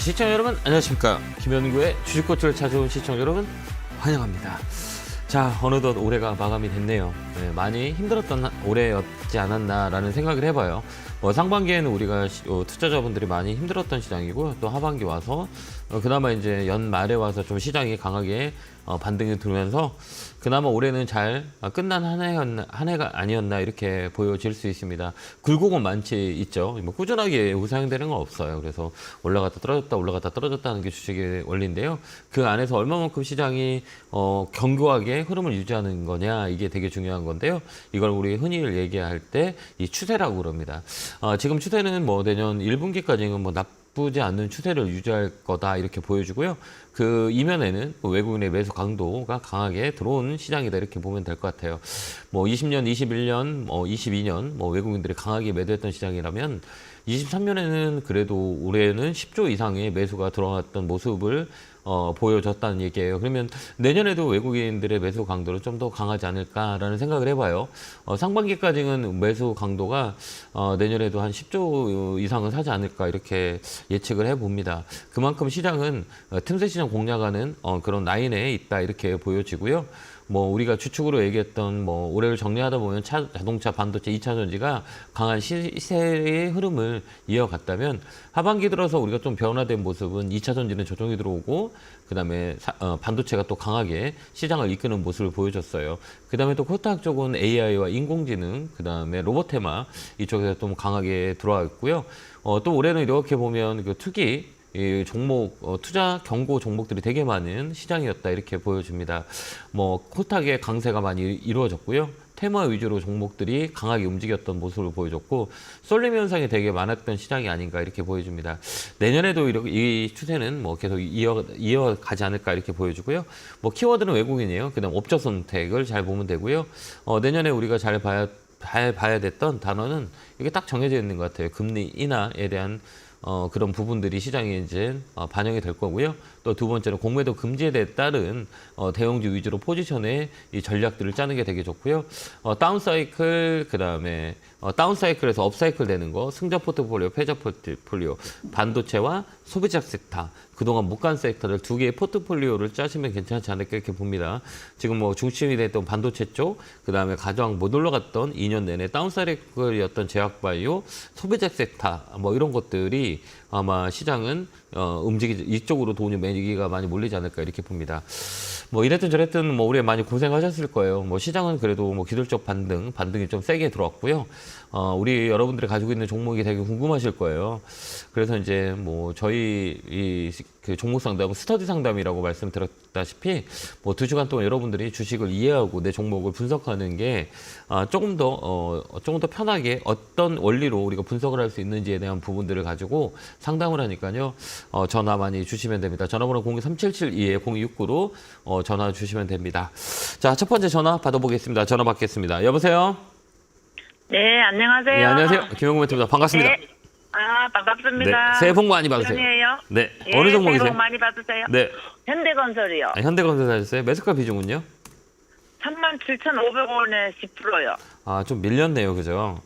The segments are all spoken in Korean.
시청자 여러분 안녕하십니까. 김현구의 주식코트를 찾아온 시청자 여러분 환영합니다. 자, 어느덧 올해가 마감이 됐네요. 네, 많이 힘들었던 올해였지 않았나라는 생각을 해봐요. 상반기에는 우리가 투자자분들이 많이 힘들었던 시장이고, 또 하반기 와서 그나마 이제 연말에 와서 좀 시장이 강하게 반등이 들면서 그나마 올해는 잘 끝난 한 해가 아니었나 이렇게 보여질 수 있습니다. 굴곡은 많지 있죠. 뭐 꾸준하게 우상향되는 건 없어요. 그래서 올라갔다 떨어졌다 올라갔다 떨어졌다는 게 주식의 원리인데요. 그 안에서 얼마만큼 시장이 견고하게 흐름을 유지하는 거냐, 이게 되게 중요한 건데요. 이걸 우리 흔히 얘기할 때 이 추세라고 그럽니다. 지금 추세는 뭐 내년 1분기까지는 뭐 나쁘지 않는 추세를 유지할 거다 이렇게 보여주고요. 그 이면에는 외국인의 매수 강도가 강하게 들어온 시장이다 이렇게 보면 될 것 같아요. 뭐 20년, 21년, 22년 외국인들이 강하게 매도했던 시장이라면 23년에는 그래도 올해는 10조 이상의 매수가 들어왔던 모습을 보여줬다는 얘기예요. 그러면 내년에도 외국인들의 매수 강도는 좀 더 강하지 않을까라는 생각을 해봐요. 상반기까지는 매수 강도가 내년에도 한 10조 이상은 사지 않을까 이렇게 예측을 해봅니다. 그만큼 시장은 틈새 시장 공략하는 그런 라인에 있다 이렇게 보여지고요. 뭐 우리가 주축으로 얘기했던 뭐 올해를 정리하다 보면 자동차, 반도체, 2차 전지가 강한 시세의 흐름을 이어갔다면, 하반기 들어서 우리가 좀 변화된 모습은 2차 전지는 조정이 들어오고, 그다음에 반도체가 또 강하게 시장을 이끄는 모습을 보여줬어요. 그다음에 또 코스닥 쪽은 AI와 인공지능, 그다음에 로봇 테마 이쪽에서 좀 강하게 들어와 있고요. 또 올해는 이렇게 보면 그 투기 이 종목, 투자 경고 종목들이 되게 많은 시장이었다 이렇게 보여집니다. 뭐 코스닥의 강세가 많이 이루어졌고요. 테마 위주로 종목들이 강하게 움직였던 모습을 보여줬고, 쏠림 현상이 되게 많았던 시장이 아닌가 이렇게 보여집니다. 내년에도 이렇게 이 추세는 뭐 계속 이어가지 않을까 이렇게 보여주고요. 뭐 키워드는 외국인이에요. 그다음 업종 선택을 잘 보면 되고요. 내년에 우리가 잘 봐야 됐던 단어는 이게 딱 정해져 있는 것 같아요. 금리 인하에 대한 그런 부분들이 시장에 이제 반영이 될 거고요. 또 두 번째는 공매도 금지에 따른 대형주 위주로 포지션의 이 전략들을 짜는 게 되게 좋고요. 다운사이클, 그다음에 다운사이클에서 업사이클 되는 거, 승자 포트폴리오, 패자 포트폴리오, 반도체와 소비자 섹터, 그동안 못 간 섹터를 두 개의 포트폴리오를 짜시면 괜찮지 않을까 이렇게 봅니다. 지금 뭐 중심이 됐던 반도체 쪽, 그다음에 가장 못 올라갔던 2년 내내 다운사이클이었던 제약바이오, 소비자 섹터 뭐 이런 것들이 아마 시장은 이쪽으로 돈이 매기가 많이 몰리지 않을까 이렇게 봅니다. 뭐 이랬든 저랬든 뭐 올해 많이 고생하셨을 거예요. 뭐 시장은 그래도 뭐 기술적 반등이 좀 세게 들어왔고요. 우리 여러분들이 가지고 있는 종목이 되게 궁금하실 거예요. 그래서 이제 뭐 저희 그 종목 상담, 스터디 상담이라고 말씀드렸다시피 뭐 2시간 동안 여러분들이 주식을 이해하고 내 종목을 분석하는 게 조금 더 편하게 어떤 원리로 우리가 분석을 할 수 있는지에 대한 부분들을 가지고 상담을 하니까요. 전화 많이 주시면 됩니다. 전화번호 02377-0269로 전화 주시면 됩니다. 자, 첫 번째 전화 받아보겠습니다. 전화 받겠습니다. 여보세요? 네, 안녕하세요. 네, 안녕하세요. 김영구 멘토입니다. 반갑습니다. 네. 반갑습니다. 네, 새해 복 많이 받으세요. 편이에요? 네, 예, 어느 종목이세요? 새해 복 많이 받으세요. 네, 현대건설이요. 현대건설 사셨어요? 매수가 비중은요? 37,500원에 10%요. 좀 밀렸네요, 그죠?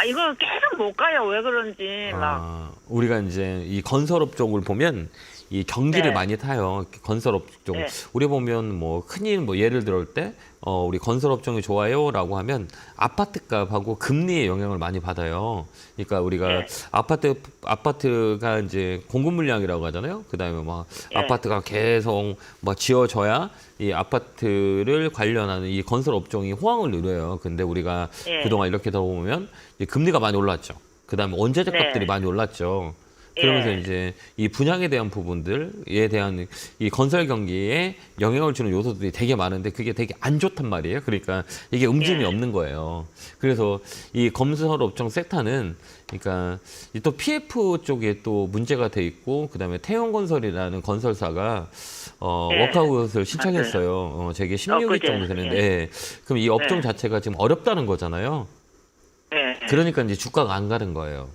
이거 계속 못 가요. 왜 그런지 막. 우리가 이제 이 건설업 쪽을 보면 이 경기를 네. 많이 타요. 건설업 쪽. 네. 우리 보면 뭐 흔히 뭐 예를 들을 때 우리 건설업종이 좋아요라고 하면 아파트 값하고 금리의 영향을 많이 받아요. 그러니까 우리가 네. 아파트가 이제 공급 물량이라고 하잖아요. 그다음에 막 네. 아파트가 계속 막 지어져야 이 아파트를 관련하는 이 건설업종이 호황을 누려요. 근데 우리가 네. 그동안 이렇게 들어보면 금리가 많이 올랐죠. 그다음에 원자재 네. 값들이 많이 올랐죠. 그러면서 예. 이제 이 분양에 대한 부분들에 대한 이 건설 경기에 영향을 주는 요소들이 되게 많은데 그게 되게 안 좋단 말이에요. 그러니까 이게 움직임이 예. 없는 거예요. 그래서 이 건설 업종 섹터는 그러니까 또 PF 쪽에 또 문제가 돼 있고, 그다음에 태형건설이라는 건설사가 예. 워크아웃을 신청했어요. 제게 16일 정도 되는데 예. 그럼 이 업종 예. 자체가 지금 어렵다는 거잖아요. 네. 그러니까 이제 주가가 안 가는 거예요.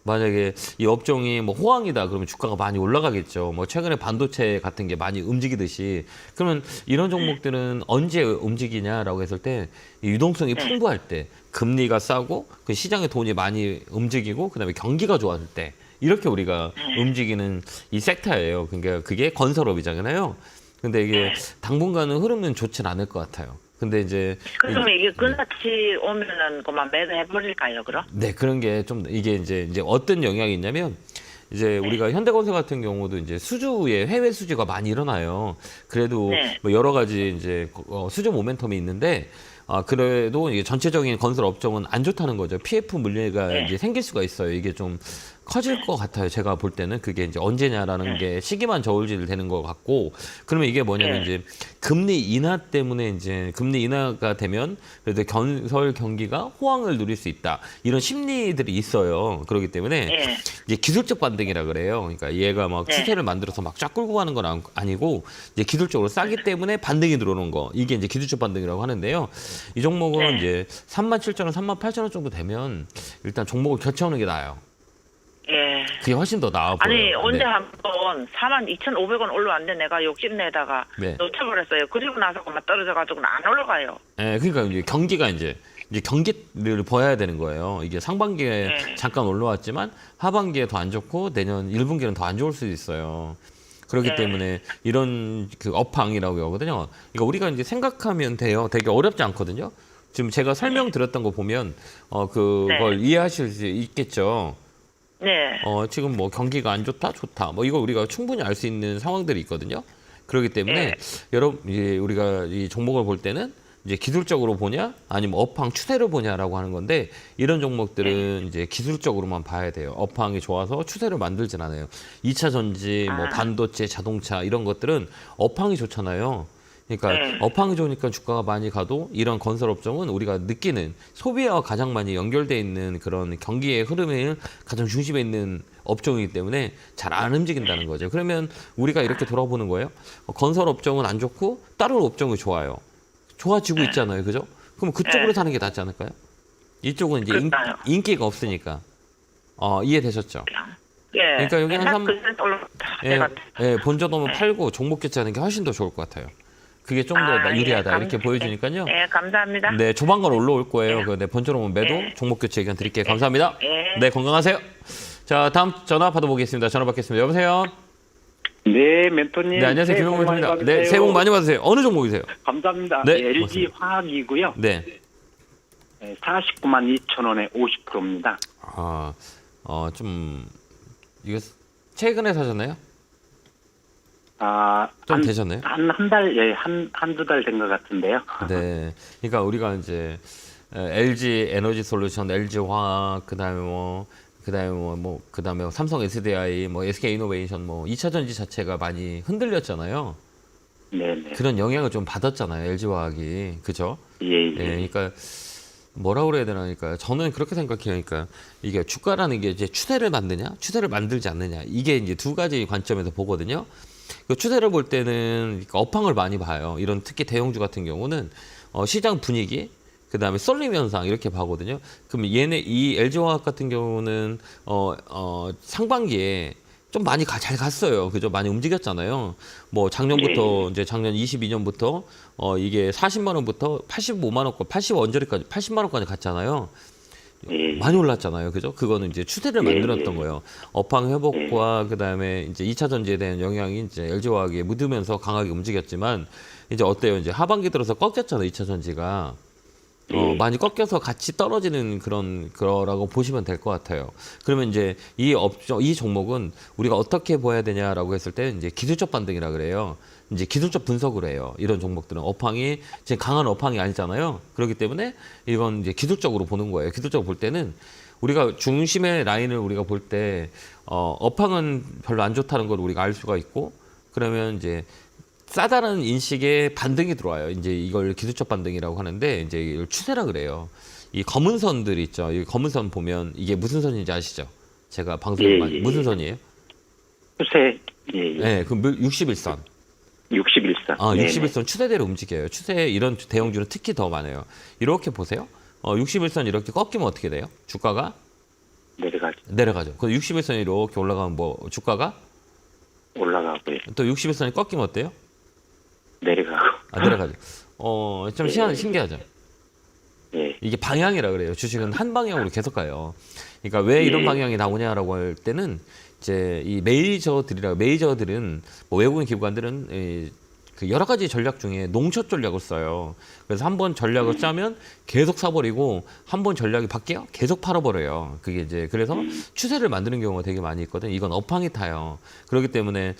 만약에 이 업종이 뭐 호황이다 그러면 주가가 많이 올라가겠죠. 뭐 최근에 반도체 같은 게 많이 움직이듯이. 그러면 이런 종목들은 언제 움직이냐라고 했을 때 이 유동성이 풍부할 때, 금리가 싸고 그 시장에 돈이 많이 움직이고 그다음에 경기가 좋았을 때 이렇게 우리가 움직이는 이 섹터예요. 그러니까 그게 건설업이잖아요. 근데 이게 당분간은 흐름은 좋진 않을 것 같아요. 근데 이제 그러면 이게 근사치 오면은 그만 매도해버릴까요, 그럼? 네, 그런 게 좀 이게 이제 어떤 영향이 있냐면 이제 우리가 현대건설 같은 경우도 이제 수주에 해외 수주가 많이 일어나요. 그래도 네. 뭐 여러 가지 이제 수주 모멘텀이 있는데 그래도 이게 전체적인 건설 업종은 안 좋다는 거죠. PF 물리가 네. 이제 생길 수가 있어요. 이게 좀 커질 것 같아요. 제가 볼 때는 그게 이제 언제냐라는 게 시기만 저울질 되는 것 같고, 그러면 이게 뭐냐면 네. 이제 금리 인하 때문에 이제 금리 인하가 되면 그래도 건설 경기가 호황을 누릴 수 있다, 이런 심리들이 있어요. 그렇기 때문에 예. 이제 기술적 반등이라 그래요. 그러니까 얘가 막 네. 추세를 만들어서 막 쫙 끌고 가는 건 아니고 이제 기술적으로 싸기 때문에 반등이 들어오는 거, 이게 이제 기술적 반등이라고 하는데요. 이 종목은 네. 이제 37,000원, 38,000원 정도 되면 일단 종목을 교체하는 게 나아요. 예. 그게 훨씬 더 나아 보여요. 아니, 언제 네. 한번 42,500원 올라왔는데 내가 욕심내다가 네. 놓쳐버렸어요. 그리고 나서 그만 떨어져가지고는 안 올라가요. 그러니까 이제 경기가 이제 경기를 봐야 되는 거예요. 이게 상반기에 네. 잠깐 올라왔지만 하반기에 더 안 좋고 내년 1분기는 더 안 좋을 수도 있어요. 그렇기 네. 때문에 이런 그 업황이라고 하거든요. 그러니까 우리가 이제 생각하면 돼요. 되게 어렵지 않거든요. 지금 제가 설명드렸던 거 보면 그걸 네. 이해하실 수 있겠죠. 네. 지금 뭐 경기가 안 좋다, 좋다, 뭐 이거 우리가 충분히 알 수 있는 상황들이 있거든요. 그렇기 때문에 네. 여러분, 이제 우리가 이 종목을 볼 때는 이제 기술적으로 보냐, 아니면 업황 추세를 보냐라고 하는 건데, 이런 종목들은 이제 기술적으로만 봐야 돼요. 업황이 좋아서 추세를 만들진 않아요. 2차 전지, 뭐 반도체, 자동차 이런 것들은 업황이 좋잖아요. 그러니까 네. 업황이 좋으니까 주가가 많이 가도 이런 건설 업종은 우리가 느끼는 소비와 가장 많이 연결돼 있는 그런 경기의 흐름을 가장 중심에 있는 업종이기 때문에 잘 안 움직인다는 거죠. 그러면 우리가 이렇게 돌아보는 거예요. 건설 업종은 안 좋고 다른 업종이 좋아요. 좋아지고 있잖아요. 그죠? 그럼 그쪽으로 네. 사는 게 낫지 않을까요? 이쪽은 이제 그렇다요. 인기가 없으니까. 이해되셨죠? 예. 그러니까 여기 한 삼- 100% 올라갔다. 예, 본전하면 팔고 종목 교체하는 게 훨씬 더 좋을 것 같아요. 그게 좀 더 유리하다, 이렇게 보여주니까요. 네, 감사합니다. 네, 조만간 올라올 거예요. 네, 본전 오면 매도, 종목 교체 의견 드릴게요. 감사합니다. 네, 건강하세요. 자, 다음 전화 받아보겠습니다. 전화 받겠습니다. 여보세요? 네, 멘토님. 네, 안녕하세요. 새해 복 많이 김용민입니다. 네, 받으세요. 새해 복 많이 받으세요. 어느 종목이세요? 감사합니다. 네, LG 고맙습니다. 화학이고요. 네. 49만 2천 원에 50%입니다. 좀, 이거 최근에 사셨나요? 좀 한, 되셨나요? 한 달, 예, 한두 달 된 것 같은데요. 네. 그러니까 우리가 이제 LG 에너지 솔루션, LG 화학, 그다음에 삼성 SDI, 뭐 SK 이노베이션, 뭐 2차 전지 자체가 많이 흔들렸잖아요. 네네. 그런 영향을 좀 받았잖아요, LG 화학이. 그죠? 예, 예, 예. 그러니까 뭐라 그래야 되나, 그러니까 저는 그렇게 생각해요. 그러니까 이게 주가라는 게 이제 추세를 만드냐, 추세를 만들지 않느냐, 이게 이제 두 가지 관점에서 보거든요. 그 추세를 볼 때는 그러니까 업황을 많이 봐요. 이런 특히 대형주 같은 경우는 시장 분위기, 그다음에 쏠림 현상 이렇게 봐거든요. 그럼 이 LG화학 같은 경우는 상반기에 좀 많이 잘 갔어요. 그죠? 많이 움직였잖아요. 뭐 작년부터 이제 작년 22년부터 이게 40만 원부터 85만 원까지 80원저리까지 80만 원까지 갔잖아요. 예. 많이 올랐잖아요. 그죠? 그거는 이제 추세를 만들었던 거예요. 업황 회복과 그다음에 이제 2차 전지에 대한 영향이 이제 LG화학에 묻으면서 강하게 움직였지만, 이제 어때요? 이제 하반기 들어서 꺾였잖아요. 2차 전지가. 많이 꺾여서 같이 떨어지는 그거라고 보시면 될 것 같아요. 그러면 이제 이 종목은 우리가 어떻게 봐야 되냐라고 했을 때 이제 기술적 반등이라 그래요. 이제 기술적 분석을 해요. 이런 종목들은 업황이 지금 강한 업황이 아니잖아요. 그렇기 때문에 이건 이제 기술적으로 보는 거예요. 기술적으로 볼 때는 우리가 중심의 라인을 우리가 볼 때 업황은 별로 안 좋다는 걸 우리가 알 수가 있고, 그러면 이제 싸다는 인식에 반등이 들어와요. 이제 이걸 기술적 반등이라고 하는데, 이제 이걸 추세라 그래요. 이 검은 선들 있죠. 이 검은 선 보면 이게 무슨 선인지 아시죠? 제가 방송을 많이 무슨 선이에요? 추세, 예, 예. 네, 그 61선. 61선. 61선 추세대로 움직여요. 추세 이런 대형주는 특히 더 많아요. 이렇게 보세요. 61선 이렇게 꺾이면 어떻게 돼요? 주가가 내려가죠. 내려가죠. 그 61선이 이렇게 올라가면 뭐 주가가 올라가고요. 또 61선이 꺾이면 어때요? 내려가고. 내려가죠. 좀 신기하죠. 예. 이게 방향이라 그래요. 주식은 한 방향으로 계속 가요. 그러니까 왜 이런 방향이 나오냐라고 할 때는 이제 이 메이저들은 뭐 외국인 기관들은 그 여러 가지 전략 중에 농숏 전략을 써요. 그래서 한 번 전략을 짜면 계속 사버리고 한 번 전략이 바뀌어 계속 팔아버려요. 그게 이제 그래서 추세를 만드는 경우가 되게 많이 있거든. 이건 업황이 타요. 그렇기 때문에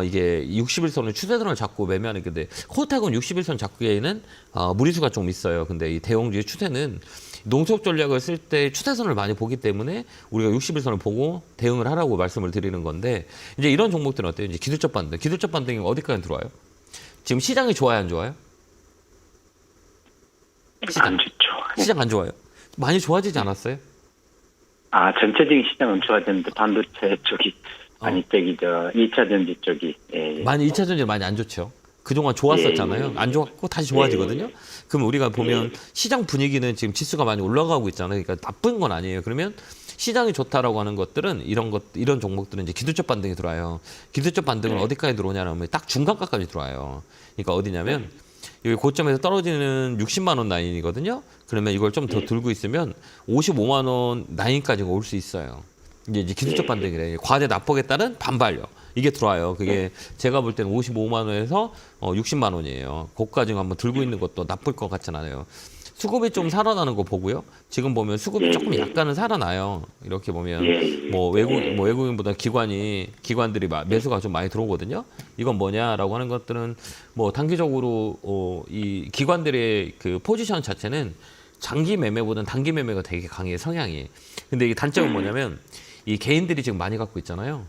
이게 60일선을 추세선을 잡고 매매하는 건데 코스닥은 60일선 잡기에는 무리수가 좀 있어요. 근데 이 대형주의 추세는 농속 전략을 쓸 때 추세선을 많이 보기 때문에 우리가 60일선을 보고 대응을 하라고 말씀을 드리는 건데 이제 이런 종목들은 어때요? 이제 기술적 반등. 기술적 반등이 어디까지 들어와요? 지금 시장이 좋아요, 안 좋아요? 안 좋죠. 시장 안 좋아요? 많이 좋아지지 않았어요? 전체적인 시장은 좋아졌는데 반도체 쪽이 많이 저기 2차 전지 쪽이 많이 2차 전지 많이 안 좋죠. 그동안 좋았었잖아요. 안 좋았고 다시 좋아지거든요. 그럼 우리가 보면 시장 분위기는 지금 지수가 많이 올라가고 있잖아요. 그러니까 나쁜 건 아니에요. 그러면 시장이 좋다라고 하는 것들은 이런 종목들은 이제 기술적 반등이 들어와요. 기술적 반등은 어디까지 들어오냐면 딱 중간가까지 들어와요. 그러니까 어디냐면 여기 고점에서 떨어지는 60만 원 라인이거든요. 그러면 이걸 좀 더 들고 있으면 55만 원 라인까지 올 수 있어요. 이제 기술적 반등이래. 과대 낙폭에 따른 반발력. 이게 들어와요. 그게 제가 볼 때는 55만 원에서 60만 원이에요. 고가지금 한번 들고 있는 것도 나쁠 것 같진 않아요. 수급이 좀 살아나는 거 보고요. 지금 보면 수급이 조금 약간은 살아나요. 이렇게 보면 뭐 외국인보다 기관들이 매수가 좀 많이 들어오거든요. 이건 뭐냐라고 하는 것들은 뭐 단기적으로 이 기관들의 그 포지션 자체는 장기 매매보다는 단기 매매가 되게 강해요, 성향이. 근데 이게 단점은 뭐냐면 이 개인들이 지금 많이 갖고 있잖아요.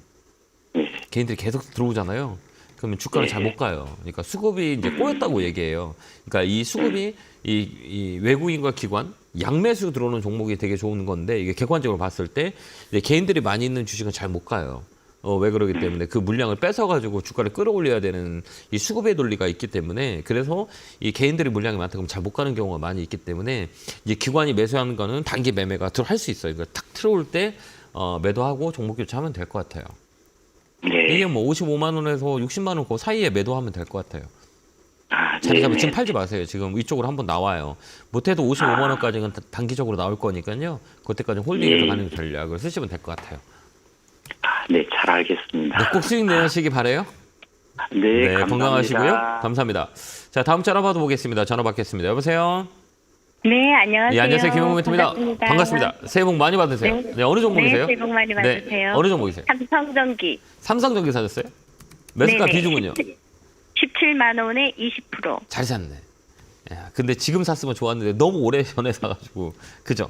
개인들이 계속 들어오잖아요. 그러면 주가를 잘 못 가요. 그러니까 수급이 이제 꼬였다고 얘기해요. 그러니까 이 수급이 이 외국인과 기관 양매수 들어오는 종목이 되게 좋은 건데 이게 객관적으로 봤을 때 이제 개인들이 많이 있는 주식은 잘 못 가요. 왜 그러기 때문에 그 물량을 뺏어가지고 주가를 끌어올려야 되는 이 수급의 논리가 있기 때문에 그래서 이 개인들이 물량이 많다 그러면 잘 못 가는 경우가 많이 있기 때문에 이제 기관이 매수하는 거는 단기 매매가 할 수 있어요. 그러니까 탁 들어올 때 매도하고 종목 교체하면 될 것 같아요. 이게 뭐 55만 원에서 60만 원 그 사이에 매도하면 될 것 같아요. 자리 잡아 지금 팔지 마세요. 지금 이쪽으로 한번 나와요. 못해도 55만 원까지는 단기적으로 나올 거니까요. 그때까지 홀딩해서 가는 전략을 쓰시면 될 것 같아요. 네, 잘 알겠습니다. 네, 꼭 수익 내시기 바래요. 네, 감사합니다. 건강하시고요. 감사합니다. 자, 다음 전화 받아보겠습니다. 전화 받겠습니다. 여보세요. 네, 안녕하세요. 예, 안녕하세요. 김용민입니다. 반갑습니다. 새해 복 많이 받으세요. 네, 어느 종목이세요? 네, 새해 복 많이 받으세요. 네, 어느 종목이세요? 삼성전기. 삼성전기 사셨어요? 매수가 네네. 비중은요? 17만 원에 20%. 잘 샀네. 야, 근데 지금 샀으면 좋았는데 너무 오래 전에 사가지고 그죠?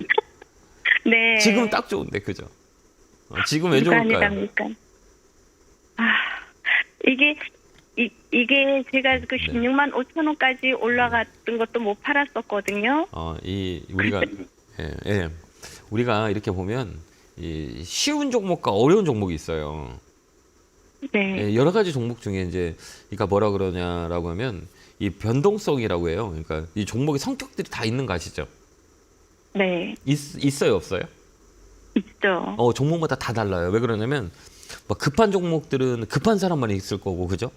네. 지금 딱 좋은데 그죠? 지금 왜 좋을까요? 아니랍니까? 이게 제가 그 16만 5천 원까지 올라갔던 것도 못 팔았었거든요. 우리가 이렇게 보면 이 쉬운 종목과 어려운 종목이 있어요. 네. 예, 여러 가지 종목 중에 이제 그러니까 뭐라 그러냐라고 하면 이 변동성이라고 해요. 그러니까 이 종목의 성격들이 다 있는 거 아시죠? 네. 있어요, 없어요? 있죠. 종목마다 다 달라요. 왜 그러냐면 뭐 급한 종목들은 급한 사람만 있을 거고, 그죠?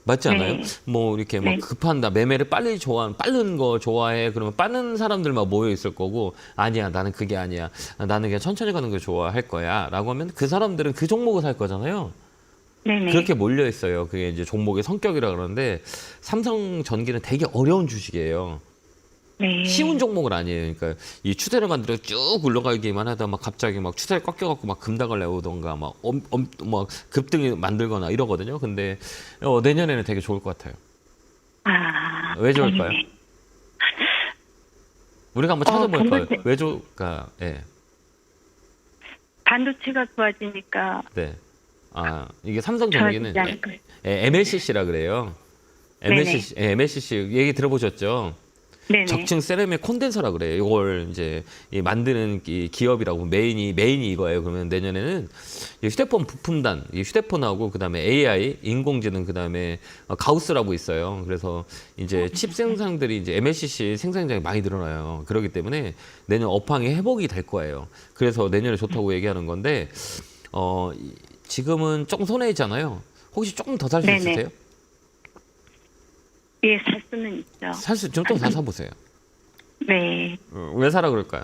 맞지 않아요? 네. 뭐 이렇게 네. 막 급한다, 매매를 빠른 거 좋아해. 그러면 빠른 사람들만 모여 있을 거고, 아니야, 나는 그게 아니야. 나는 그냥 천천히 가는 걸 좋아할 거야.라고 하면 그 사람들은 그 종목을 살 거잖아요. 네네. 그렇게 몰려 있어요. 그게 이제 종목의 성격이라 그러는데 삼성전기는 되게 어려운 주식이에요. 네. 쉬운 종목은 아니에요. 그러니까 이 추세를 만들어 쭉 올라가기만 하다 막 갑자기 막 추세를 꺾여갖고 막 급락을 내오던가 막 급등이 만들거나 이러거든요. 근데 내년에는 되게 좋을 것 같아요. 왜 좋을까요? 네. 우리가 한번 찾아볼까요? 반도체. 왜 좋을까? 예. 반도체가 좋아지니까 네. 이게 삼성전기는 좋아지지 않을까요? MLCC라 그래요. MLCC 얘기 들어보셨죠? 네네. 적층 세라믹 콘덴서라 그래요. 이걸 이제 만드는 기업이라고 메인이 이거예요. 그러면 내년에는 휴대폰 부품단, 휴대폰하고 그다음에 AI, 인공지능 그다음에 가우스라고 있어요. 그래서 이제 칩 생산들이 이제 MLCC 생산량이 많이 늘어나요. 그렇기 때문에 내년 업황이 회복이 될 거예요. 그래서 내년에 좋다고 얘기하는 건데 지금은 조금 손해 있잖아요. 혹시 조금 더 살 수 네네. 있으세요? 예, 살 수는 있죠. 좀 더 사보세요. 네. 왜 사라 그럴까요?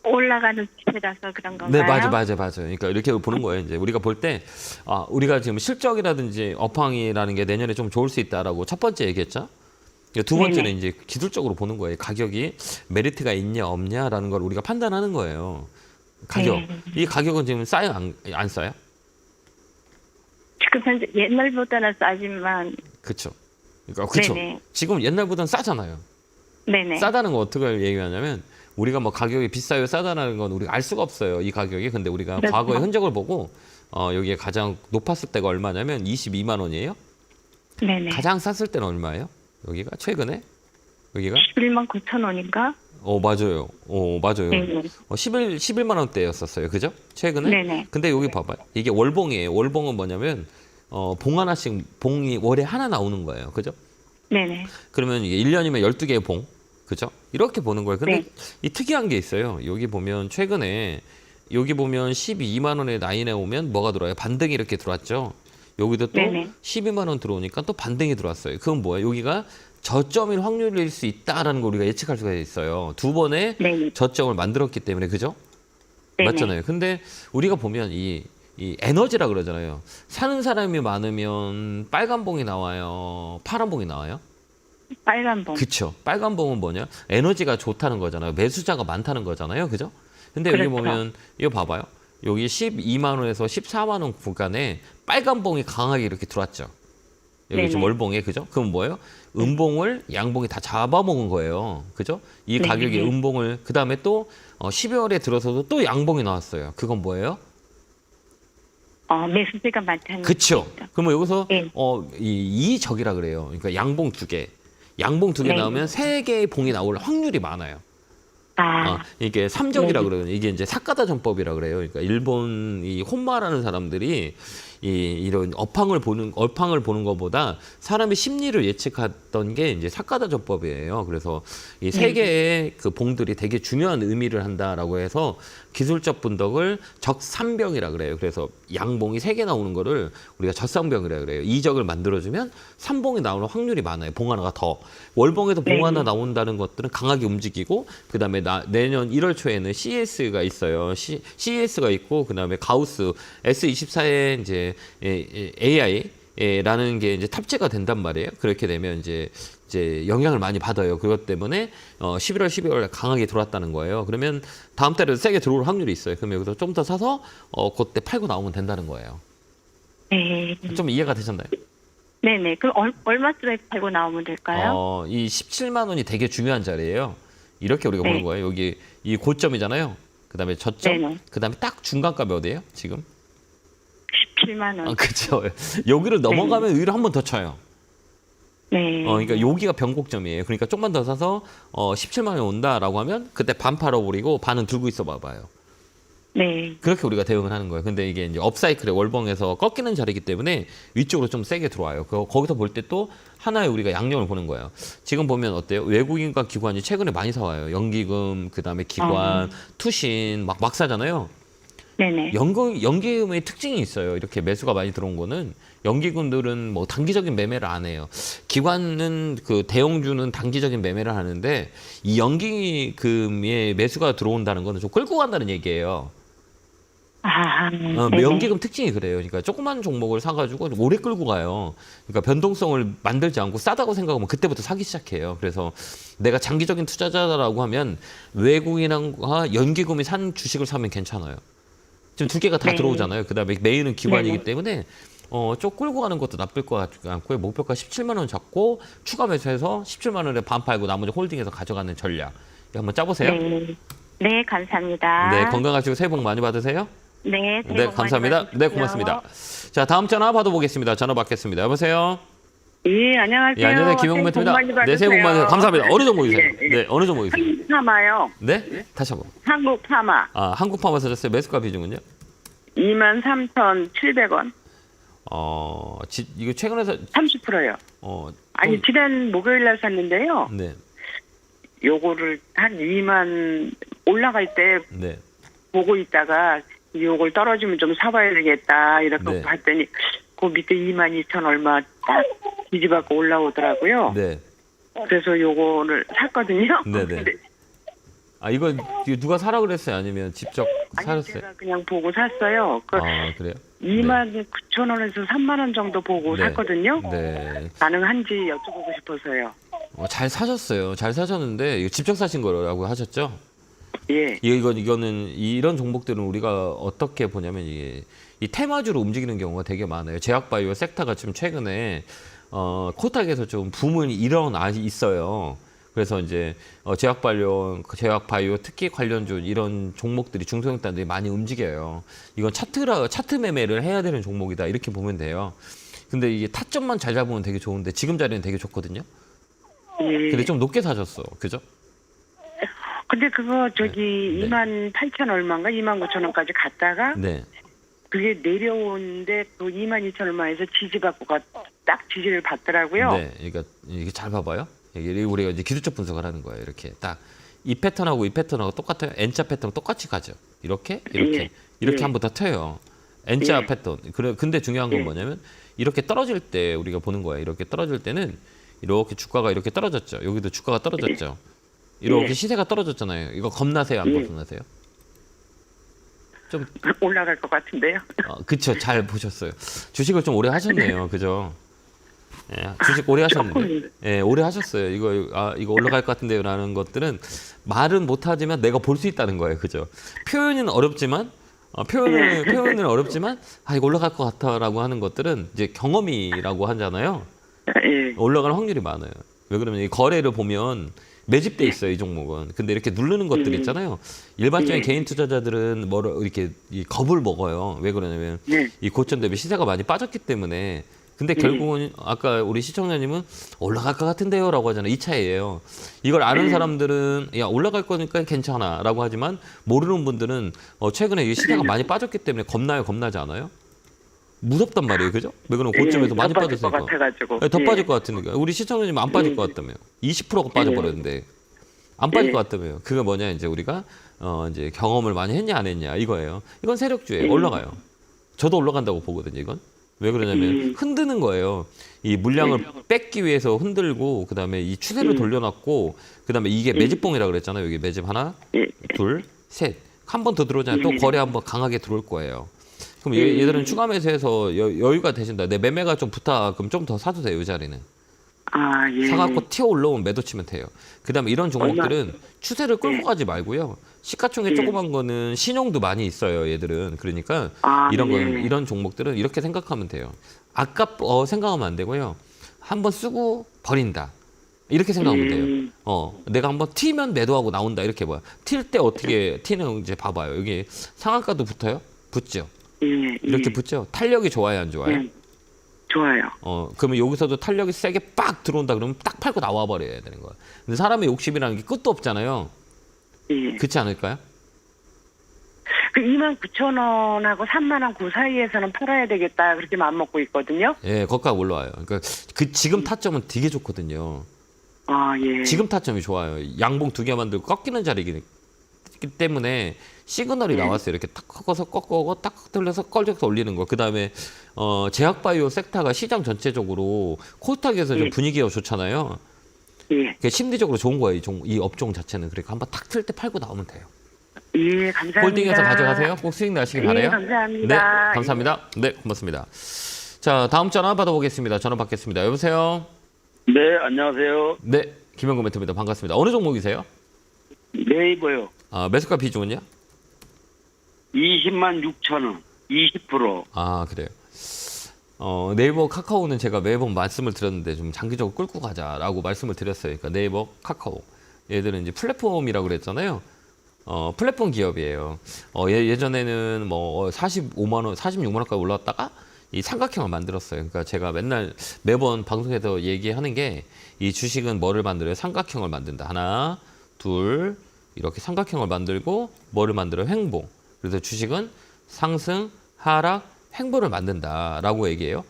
올라가는 집이라서 그런 건가요? 네, 맞아. 그러니까 이렇게 보는 거예요. 이제 우리가 볼 때, 우리가 지금 실적이라든지 업황이라는 게 내년에 좀 좋을 수 있다라고 첫 번째 얘기했죠. 그러니까 두 번째는 네네. 이제 기술적으로 보는 거예요. 가격이 메리트가 있냐 없냐라는 걸 우리가 판단하는 거예요. 가격. 네. 이 가격은 지금 싸요, 안 싸요? 지금 현재 옛날보다는 싸지만, 그렇죠. 그러니까 그렇죠. 네네. 지금 옛날보다는 싸잖아요. 네네. 싸다는 거 어떻게 얘기하냐면 우리가 뭐 가격이 비싸요 싸다는 건 우리가 알 수가 없어요. 이 가격이. 근데 우리가 그렇죠. 과거의 흔적을 보고 여기에 가장 높았을 때가 얼마냐면 22만 원이에요. 네네. 가장 쌌을 때는 얼마예요? 여기가 최근에? 여기가? 11만 9천 원인가? 맞아요. 맞아요. 네네. 11만 원대였었어요. 그죠? 최근에? 네네. 근데 여기 봐봐요. 이게 월봉이에요. 월봉은 뭐냐면 봉 하나씩 봉이 월에 하나 나오는 거예요. 그죠? 네네. 그러면 이게 1년이면 12개의 봉. 그죠? 이렇게 보는 거예요. 근데 네. 이 특이한 게 있어요. 여기 보면 최근에 여기 보면 12만 원의 라인에 오면 뭐가 들어와요? 반등이 이렇게 들어왔죠. 여기도 또 네네. 12만 원 들어오니까 또 반등이 들어왔어요. 그건 뭐예요? 여기가 저점일 확률일 수 있다라는 걸 우리가 예측할 수가 있어요. 두 번의 네네. 저점을 만들었기 때문에 그죠? 네네. 맞잖아요. 근데 우리가 보면 이 에너지라 그러잖아요. 사는 사람이 많으면 빨간 봉이 나와요. 파란 봉이 나와요. 빨간 봉. 그쵸. 빨간 봉은 뭐냐? 에너지가 좋다는 거잖아요. 매수자가 많다는 거잖아요. 그죠? 근데 여기 그렇죠. 보면 이거 봐봐요. 여기 12만 원에서 14만 원 구간에 빨간 봉이 강하게 이렇게 들어왔죠. 여기 지금 네네. 월봉에 그죠? 그럼 뭐예요? 음봉을 양봉이 다 잡아먹은 거예요. 그죠? 이 네네. 가격이 음봉을 그다음에 또 12월에 들어서도 또 양봉이 나왔어요. 그건 뭐예요? 매수세가 많다는. 그쵸. 얘기죠. 그러면 여기서 네. 이적이라 그래요. 그러니까 양봉 두 개. 양봉 두 개 네. 나오면 세 개의 봉이 나올 확률이 많아요. 이게 삼적이라 네. 그래요. 이게 이제 사카다 전법이라 그래요. 그러니까 일본 이 혼마라는 사람들이 이런 업황을 보는 것보다 사람의 심리를 예측했던 게 이제 사카다 전법이에요. 그래서 이 세 개의 그 봉들이 되게 중요한 의미를 한다라고 해서 기술적 분석을 적삼병이라 그래요. 그래서 양봉이 세 개 나오는 거를 우리가 적삼병이라 그래요. 이적을 만들어주면 삼봉이 나오는 확률이 많아요. 봉 하나가 더. 월봉에서 봉 네. 하나 나온다는 것들은 강하게 움직이고 그다음에 내년 1월 초에는 CES가 있어요. CES가 있고 그다음에 가우스 S24에 이제 AI라는 게 이제 탑재가 된단 말이에요. 그렇게 되면 이제 영향을 많이 받아요. 그것 때문에 11월, 12월에 강하게 들어왔다는 거예요. 그러면 다음 달에도 세게 들어올 확률이 있어요. 그러면 여기서 좀 더 사서 그때 팔고 나오면 된다는 거예요. 네. 좀 이해가 되셨나요? 네네. 그럼 얼마쯤에 팔고 나오면 될까요? 이 17만 원이 되게 중요한 자리예요. 이렇게 우리가 네. 보는 거예요. 여기 이 고점이잖아요. 그다음에 저점, 네네. 그다음에 딱 중간값이 어디예요? 지금? 17만 원. 그렇죠. 여기를 넘어가면 의외로 한 번 더 쳐요. 네. 그러니까 여기가 변곡점이에요. 그러니까 조금만 더 사서 17만 원이 온다라고 하면 그때 반 팔아버리고 반은 들고 있어 봐봐요. 네. 그렇게 우리가 대응을 하는 거예요. 근데 이게 이제 업사이클의 월봉에서 꺾이는 자리이기 때문에 위쪽으로 좀 세게 들어와요. 거기서 볼 때 또 하나의 우리가 양념을 보는 거예요. 지금 보면 어때요? 외국인과 기관이 최근에 많이 사와요. 연기금, 그다음에 기관, 투신 막 사잖아요. 네네. 연기금의 특징이 있어요. 이렇게 매수가 많이 들어온 거는 연기금들은 뭐 단기적인 매매를 안 해요. 기관은 그 대형주는 단기적인 매매를 하는데 이 연기금의 매수가 들어온다는 거는 좀 끌고 간다는 얘기예요. 네네. 연기금 특징이 그래요. 그러니까 조그만 종목을 사가지고 오래 끌고 가요. 그러니까 변동성을 만들지 않고 싸다고 생각하면 그때부터 사기 시작해요. 그래서 내가 장기적인 투자자라고 하면 외국인과 연기금이 산 주식을 사면 괜찮아요. 지금 두 개가 다 네. 들어오잖아요. 그다음에 메인은 기관이기 네네. 때문에 좀 끌고 가는 것도 나쁠 것 같지 않고요. 목표가 17만 원 잡고 추가 매수해서 17만 원에 반 팔고 나머지 홀딩해서 가져가는 전략. 이거 한번 짜보세요. 네. 네, 감사합니다. 네, 건강하시고 새해 복 많이 받으세요. 네, 새해 네, 복 많이 감사합니다. 네, 받으십시오. 고맙습니다. 자, 다음 전화 받아보겠습니다. 전화 받겠습니다. 여보세요? 예, 안녕하세요. 예, 안녕하세요. 김용문입니다. 네, 새해 복 많이 받으세요. 감사합니다. 어느 종목이세요? 네, 어느 종목이세요? 한국파마요. 네? 다시 한번. 한국파마. 한국파마 사셨어요. 매수가 비중은요? 23,700원. 이거 최근에 30%요. 아니, 좀- 지난 목요일 날 샀는데요. 네, 요거를 한 2만 올라갈 때 네, 보고 있다가 요걸 떨어지면 좀 사봐야 되겠다. 이렇게 네. 봤더니 그 밑에 22,000 얼마 딱 뒤집어갖고 올라오더라고요. 네. 그래서 요거를 샀거든요. 네네. 근데 아, 이거 누가 사라 그랬어요? 아니면 직접 아니 사셨어요? 제가 그냥 보고 샀어요. 그 아, 그래요? 29,000원에서 3만 원 정도 보고 네. 샀거든요. 네. 가능한지 여쭤보고 싶어서요. 잘 사셨어요. 잘 사셨는데 이거 직접 사신 거라고 하셨죠? 예. 이거는 이런 종목들은 우리가 어떻게 보냐면 이게 이 테마주로 움직이는 경우가 되게 많아요. 제약바이오 섹터가 지금 최근에 코스닥에서 좀 붐이 일어나 있어요. 그래서 이제 제약바이오 특히 관련주 이런 종목들이 중소형단들이 많이 움직여요. 이건 차트 매매를 해야 되는 종목이다 이렇게 보면 돼요. 근데 이게 타점만 잘 잡으면 되게 좋은데 지금 자리는 되게 좋거든요. 예. 근데 좀 높게 사셨어, 그죠? 근데 그거 저기 네. 28,000 얼마인가 29,000원까지 갔다가 네. 그게 내려오는데 그 22,000 얼마에서 지지받고 딱 지지를 받더라고요. 네, 그러니까 이게 잘 봐봐요. 이게 우리가 이제 기술적 분석을 하는 거예요. 이렇게 딱 이 패턴하고 이 패턴하고 똑같아요. N자 패턴 똑같이 가죠. 이렇게 예. 예. 한 번 더 튀어요. N자 예. 패턴. 근데 중요한 건 예. 뭐냐면 이렇게 떨어질 때 우리가 보는 거예요. 이렇게 떨어질 때는 이렇게 주가가 이렇게 떨어졌죠. 여기도 주가가 떨어졌죠. 이렇게 예. 시세가 떨어졌잖아요. 이거 겁나세요? 안 예. 겁나세요? 좀 올라갈 것 같은데요. 그쵸. 잘 보셨어요. 주식을 좀 오래 하셨네요. 그죠? 예, 주식 오래 하셨는데. 예, 오래 하셨어요. 이거 올라갈 것 같은데요라는 것들은 말은 못하지만 내가 볼 수 있다는 거예요. 그죠? 표현은 어렵지만 표현은 어렵지만 이거 올라갈 것 같아라고 하는 것들은 이제 경험이라고 하잖아요. 예. 올라갈 확률이 많아요. 왜 그러면 이 거래를 보면 매집돼 있어요, 이 종목은. 근데 이렇게 누르는 것들 있잖아요. 일반적인 개인 투자자들은 이렇게 겁을 먹어요. 왜 그러냐면 네. 이 고점 대비 시세가 많이 빠졌기 때문에. 근데 결국은 아까 우리 시청자님은 올라갈 것 같은데요라고 하잖아요. 이 차이예요. 이걸 아는 사람들은 야 올라갈 거니까 괜찮아라고 하지만 모르는 분들은 최근에 이 시세가 많이 빠졌기 때문에 겁나지 않아요? 무섭단 말이에요, 그죠? 왜 그러면 고점에서 많이 더 빠질 빠졌으니까. 것 같아가지고. 네, 더 예. 빠질 것 같으니까. 우리 시청자님 안 빠질 것 같다며요. 20%가 빠져버렸는데 안 빠질 것 같다며요. 그게 뭐냐 이제 우리가 이제 경험을 많이 했냐 안 했냐 이거예요. 이건 세력주에 올라가요. 저도 올라간다고 보거든요, 이건. 왜 그러냐면 흔드는 거예요. 이 물량을 뺏기 위해서 흔들고 그다음에 이 추세를 돌려놨고 그다음에 이게 매집봉이라고 그랬잖아요. 여기 매집 하나, 둘, 셋. 한 번 더 들어오잖아요. 또 거래 한번 강하게 들어올 거예요. 그럼 얘들은 추가 매수해서 여유가 되신다. 내 매매가 좀 붙어. 그럼 좀 더 사도 돼요, 이 자리는. 아, 예. 사갖고 튀어 올라오면 매도 치면 돼요. 그다음에 이런 종목들은 추세를 끌고 가지 말고요. 시가총액 조그만 거는 신용도 많이 있어요, 얘들은. 그러니까 이런 종목들은 이렇게 생각하면 돼요. 생각하면 안 되고요. 한번 쓰고 버린다. 이렇게 생각하면 돼요. 내가 한번 튀면 매도하고 나온다. 이렇게 봐요. 튈 때 어떻게 튀는 이제 봐봐요. 여기 상한가도 붙어요? 붙죠. 예. 이렇게 붙죠. 탄력이 좋아요, 안 좋아요? 좋아요. 그러면 여기서도 탄력이 세게 빡 들어온다 그러면 딱 팔고 나와 버려야 되는 거야. 근데 사람의 욕심이라는 게 끝도 없잖아요. 예. 그렇지 않을까요? 그 29,000원하고 3만 원 그 사이에서는 팔아야 되겠다 그렇게 마음 먹고 있거든요. 예, 거기까지 올라와요. 그러니까 지금 타점은 되게 좋거든요. 아, 예. 지금 타점이 좋아요. 양봉 2개 만들고 꺾이는 자리이기 때문에 시그널이 나왔어요. 이렇게 탁 꺾어서 꺾고 딱 들려서 껄쩍서 올리는 거. 그다음에 제약바이오 섹터가 시장 전체적으로 코스닥에서 좀 분위기가 좋잖아요. 예. 그러니까 심리적으로 좋은 거예요. 이 업종 자체는. 그러니까 한번 탁 틀 때 팔고 나오면 돼요. 예, 감사합니다. 홀딩해서 가져가세요. 꼭 수익 나시길 바래요. 감사합니다. 네, 감사합니다. 네, 고맙습니다. 자, 다음 전화 받아보겠습니다. 전화 받겠습니다. 여보세요. 네, 안녕하세요. 네, 김영구 멘토입니다. 반갑습니다. 어느 종목이세요? 네이버요. 매수가 비중은요? 20만 6천 원, 20%. 아, 그래요. 네이버 카카오는 제가 매번 말씀을 드렸는데 좀 장기적으로 끌고 가자라고 말씀을 드렸어요. 그러니까 네이버 카카오. 얘들은 이제 플랫폼이라고 그랬잖아요. 플랫폼 기업이에요. 예전에는 뭐 45만 원, 46만 원까지 올라왔다가 이 삼각형을 만들었어요. 그러니까 제가 매번 방송에서 얘기하는 게 이 주식은 뭐를 만들어요? 삼각형을 만든다. 하나, 둘, 이렇게 삼각형을 만들고 뭐를 만들어요? 횡보. 그래서 주식은 상승, 하락, 횡보를 만든다라고 얘기해요.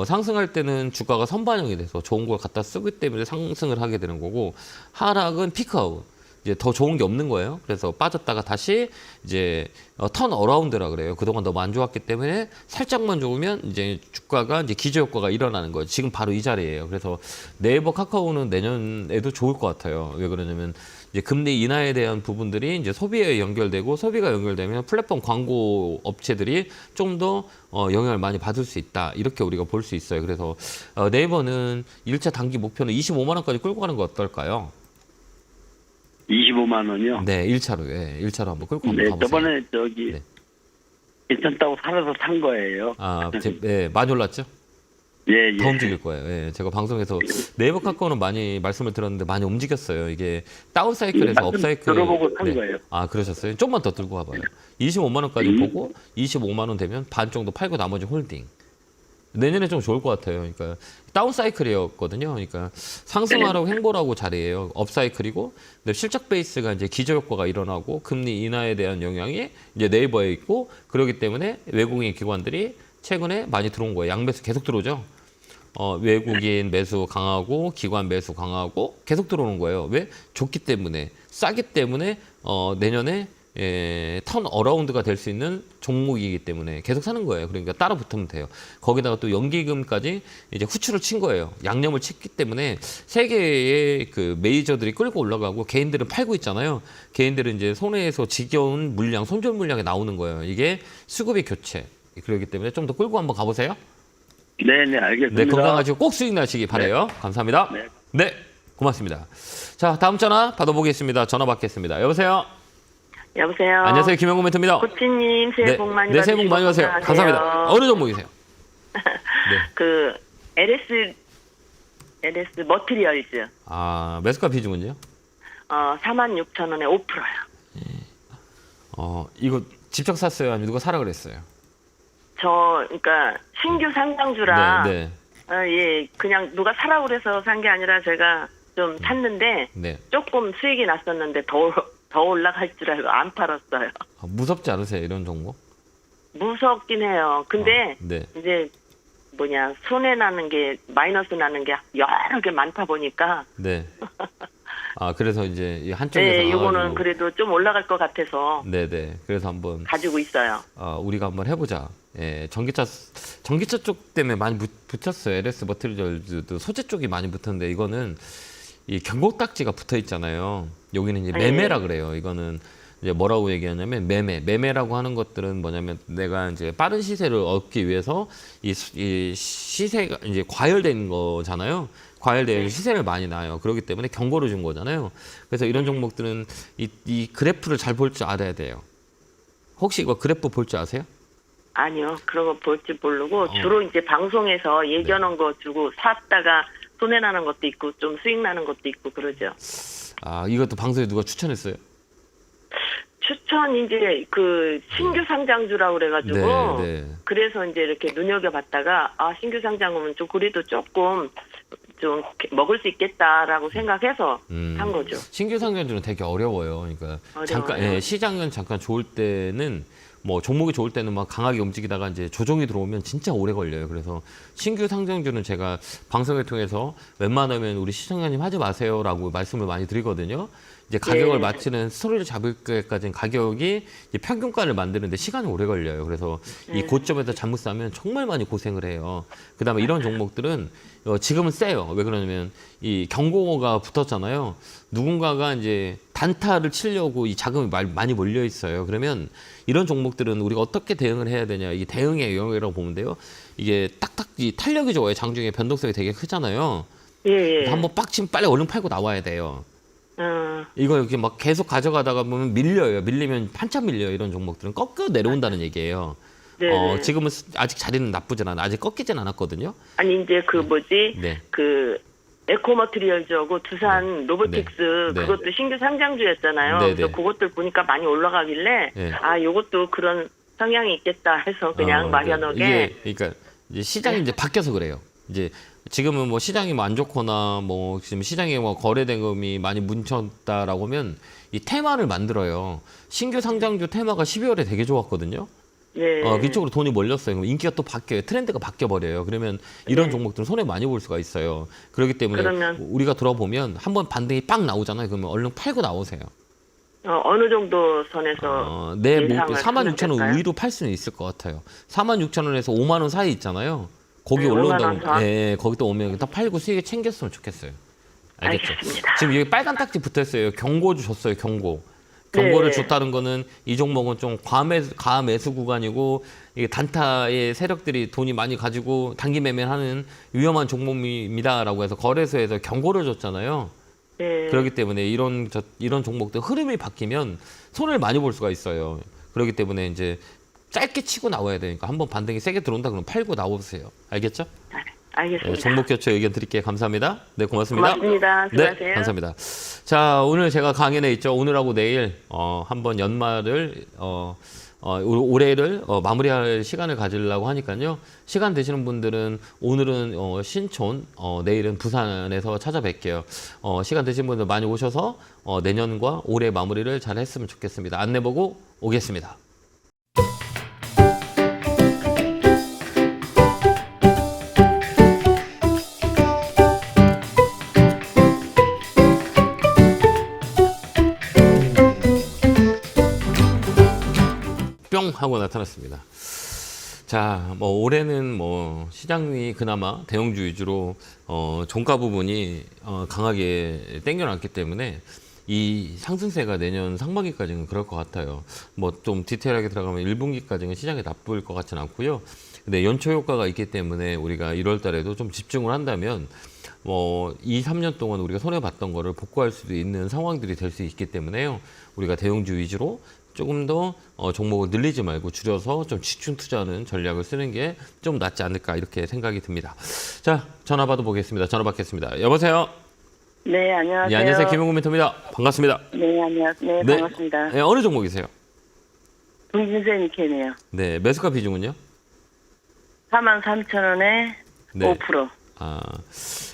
상승할 때는 주가가 선반영이 돼서 좋은 걸 갖다 쓰기 때문에 상승을 하게 되는 거고 하락은 피크아웃. 이제 더 좋은 게 없는 거예요. 그래서 빠졌다가 다시 이제 턴 어라운드라 그래요. 그동안 너무 안 좋았기 때문에 살짝만 좋으면 이제 주가가 이제 기저 효과가 일어나는 거예요. 지금 바로 이 자리예요. 그래서 네이버 카카오는 내년에도 좋을 것 같아요. 왜 그러냐면 이제 금리 인하에 대한 부분들이 이제 소비에 연결되고 소비가 연결되면 플랫폼 광고 업체들이 좀 더 영향을 많이 받을 수 있다. 이렇게 우리가 볼 수 있어요. 그래서 네이버는 1차 단기 목표는 25만 원까지 끌고 가는 거 어떨까요? 25만 원이요? 네, 1차로. 예, 1차로 한번 끌고 한번 네, 가보세요. 저번에 저기 네. 괜찮다고 살아서 산 거예요. 네, 많이 올랐죠? 예, 더 예. 움직일 거예요. 예, 제가 방송에서 네이버 카카오는 많이 말씀을 들었는데 많이 움직였어요. 이게 다운 사이클에서 업 사이클. 들어보고 산 거예요. 아, 그러셨어요? 좀만 더 들고 가봐요. 25만 원까지 보고 25만 원 되면 반 정도 팔고 나머지 홀딩. 내년에 좀 좋을 것 같아요. 그러니까 다운 사이클이었거든요. 그러니까 상승하라고 행보라고 자리예요. 업 사이클이고 근데 실적 베이스가 이제 기저 효과가 일어나고 금리 인하에 대한 영향이 이제 네이버에 있고 그렇기 때문에 외국인 기관들이 최근에 많이 들어온 거예요. 양매수 계속 들어오죠. 외국인 매수 강하고 기관 매수 강하고 계속 들어오는 거예요. 왜? 좋기 때문에 싸기 때문에 내년에 턴 어라운드가 될 수 있는 종목이기 때문에 계속 사는 거예요. 그러니까 따라 붙으면 돼요. 거기다가 또 연기금까지 이제 후추를 친 거예요. 양념을 쳤기 때문에 세계의 그 메이저들이 끌고 올라가고 개인들은 팔고 있잖아요. 개인들은 이제 손해에서 지겨운 물량, 손절 물량이 나오는 거예요. 이게 수급이 교체. 그렇기 때문에 좀 더 끌고 한번 가보세요. 네, 알겠습니다. 네, 건강하시고 꼭 수익 나시기 바라요. 감사합니다. 네. 네, 고맙습니다. 자, 다음 전화 받아보겠습니다. 전화 받겠습니다. 여보세요. 여보세요. 안녕하세요, 김영구 멘토입니다. 코치님 새해 복 많이 네, 새해 복 많이 받으세요. 받으시고 감사합니다. 어느 종목이세요? 그 LS 머티리얼즈 아, 매수가 비중은요? 46,000원에 5%요. 이거 직접 샀어요? 아니면 누가 사라 그랬어요? 그러니까 신규 상장주라 네, 예, 그냥 누가 사라고 그래서 산 게 아니라 제가 좀 샀는데 네. 조금 수익이 났었는데 더 올라갈 줄 알고 안 팔았어요. 무섭지 않으세요, 이런 종목? 무섭긴 해요. 근데 네. 이제 손해 나는 게 마이너스 나는 게 여러 개 많다 보니까 네. 그래서 이제 이 한쪽에서 네, 이거는 나와가지고. 그래도 좀 올라갈 것 같아서 네네. 그래서 한번 가지고 있어요. 우리가 한번 해보자. 예, 전기차 쪽 때문에 많이 붙였어요. LS 머티리얼즈도 소재 쪽이 많이 붙었는데 이거는 이 경고딱지가 붙어 있잖아요. 여기는 이제 매매라 그래요. 이거는 이제 뭐라고 얘기하냐면 매매라고 하는 것들은 뭐냐면 내가 이제 빠른 시세를 얻기 위해서 이 시세가 이제 과열된 거잖아요. 과열된 시세를 많이 나요. 그렇기 때문에 경고를 준 거잖아요. 그래서 이런 종목들은 이 그래프를 잘 볼 줄 알아야 돼요. 혹시 이거 그래프 볼 줄 아세요? 아니요, 그런 거 볼 줄 모르고 주로 이제 방송에서 얘기하는 거 주고 샀다가 손해 나는 것도 있고 좀 수익 나는 것도 있고 그러죠. 이것도 방송에 누가 추천했어요? 추천 이제 그 신규 상장주라고 그래가지고 네. 그래서 이제 이렇게 눈여겨봤다가 신규 상장은 좀 그래도 조금 좀 먹을 수 있겠다라고 생각해서 산 거죠. 신규 상장주는 되게 어려워요. 그러니까 어려워요. 시장은 잠깐 좋을 때는 뭐 종목이 좋을 때는 막 강하게 움직이다가 이제 조정이 들어오면 진짜 오래 걸려요. 그래서 신규 상장주는 제가 방송을 통해서 웬만하면 우리 시청자님 하지 마세요라고 말씀을 많이 드리거든요. 이제 가격을 맞추는 스토리를 잡을 때까지는 가격이 이제 평균가를 만드는데 시간이 오래 걸려요. 그래서 이 고점에서 잘못 사면 정말 많이 고생을 해요. 그다음에 이런 종목들은 지금은 세요. 왜 그러냐면 이 경고가 붙었잖아요. 누군가가 이제 단타를 치려고 이 자금이 많이 몰려 있어요. 그러면 이런 종목들은 우리가 어떻게 대응을 해야 되냐. 이게 대응의 영역이라고 보면 돼요. 이게 딱딱 이 탄력이 좋아요. 장중에 변동성이 되게 크잖아요. 예. 한번 빡치면 빨리 얼른 팔고 나와야 돼요. 어, 이거 이렇게 막 계속 가져가다가 보면 밀려요. 밀리면 한참 밀려요. 이런 종목들은 꺾여 내려온다는 얘기예요. 네. 지금은 아직 자리는 나쁘진 않아. 아직 꺾이진 않았거든요. 아니 이제 그 네. 그 에코머트리얼즈하고 두산 로보틱스 네. 그것도 신규 상장주였잖아요. 네, 그래서 네. 그것들 보니까 많이 올라가길래 네. 요것도 그런 성향이 있겠다 해서 그냥 막연하게 이게 그러니까 이제 시장이 이제 바뀌어서 그래요. 이제 지금은 뭐 시장이 뭐 안 좋거나 뭐 지금 시장에 뭐 거래 대금이 많이 뭉쳤다라고 하면 이 테마를 만들어요. 신규 상장주 테마가 12월에 되게 좋았거든요. 네. 그쪽으로 돈이 몰렸어요. 그럼 인기가 또 바뀌어요. 트렌드가 바뀌어 버려요. 그러면 이런 네. 종목들은 손해 많이 볼 수가 있어요. 그렇기 때문에 그러면- 우리가 돌아보면 한번 반등이 빵 나오잖아요. 그러면 얼른 팔고 나오세요. 어느 정도 선에서 내 목표 예상을 46,000원 하면 위로 팔 수는 있을 것 같아요. 46,000원에서 5만 원 사이 있잖아요. 거기 네, 5만 원 올라온다고. 선. 네, 거기 또 오면 다 팔고 수익을 챙겼으면 좋겠어요. 알겠죠? 알겠습니다. 지금 여기 빨간 딱지 붙어 있어요. 경고 줬어요. 경고. 경고를 네. 줬다는 거는 이 종목은 좀 과매수 구간이고 이게 단타의 세력들이 돈이 많이 가지고 단기 매매하는 위험한 종목입니다라고 해서 거래소에서 경고를 줬잖아요. 네. 그렇기 때문에 이런 종목들 흐름이 바뀌면 손해를 많이 볼 수가 있어요. 그렇기 때문에 이제 짧게 치고 나와야 되니까 한번 반등이 세게 들어온다 그러면 팔고 나오세요. 알겠죠? 알겠습니다. 네, 종목 교체 의견 드릴게요. 감사합니다. 네, 고맙습니다. 고맙습니다. 수고하세요. 네, 감사합니다. 자, 오늘 제가 강연에 있죠. 오늘하고 내일 한번 연말을 올해를 마무리할 시간을 가지려고 하니까요. 시간 되시는 분들은 오늘은 신촌, 내일은 부산에서 찾아뵐게요. 시간 되시는 분들 많이 오셔서 내년과 올해 마무리를 잘 했으면 좋겠습니다. 안내 보고 오겠습니다. 뿅 하고 나타났습니다. 자, 뭐 올해는 뭐 시장이 그나마 대형주 위주로 종가 부분이 강하게 땡겨놨기 때문에 이 상승세가 내년 상반기까지는 그럴 것 같아요. 뭐 좀 디테일하게 들어가면 1분기까지는 시장이 나쁠 것 같지는 않고요. 근데 연초 효과가 있기 때문에 우리가 1월 달에도 좀 집중을 한다면 뭐 2, 3년 동안 우리가 손해봤던 거를 복구할 수도 있는 상황들이 될 수 있기 때문에요. 우리가 대형주 위주로 조금 더 종목을 늘리지 말고 줄여서 좀 집중 투자하는 전략을 쓰는 게 좀 낫지 않을까 이렇게 생각이 듭니다. 자, 전화 받아보겠습니다. 전화 받겠습니다. 여보세요? 네, 안녕하세요. 네, 안녕하세요. 김용구 멘토입니다. 반갑습니다. 네, 안녕하세요. 네, 네. 반갑습니다. 네, 어느 종목이세요? 동진세니케네요. 네, 매수가 비중은요? 43,000원에 네. 5%.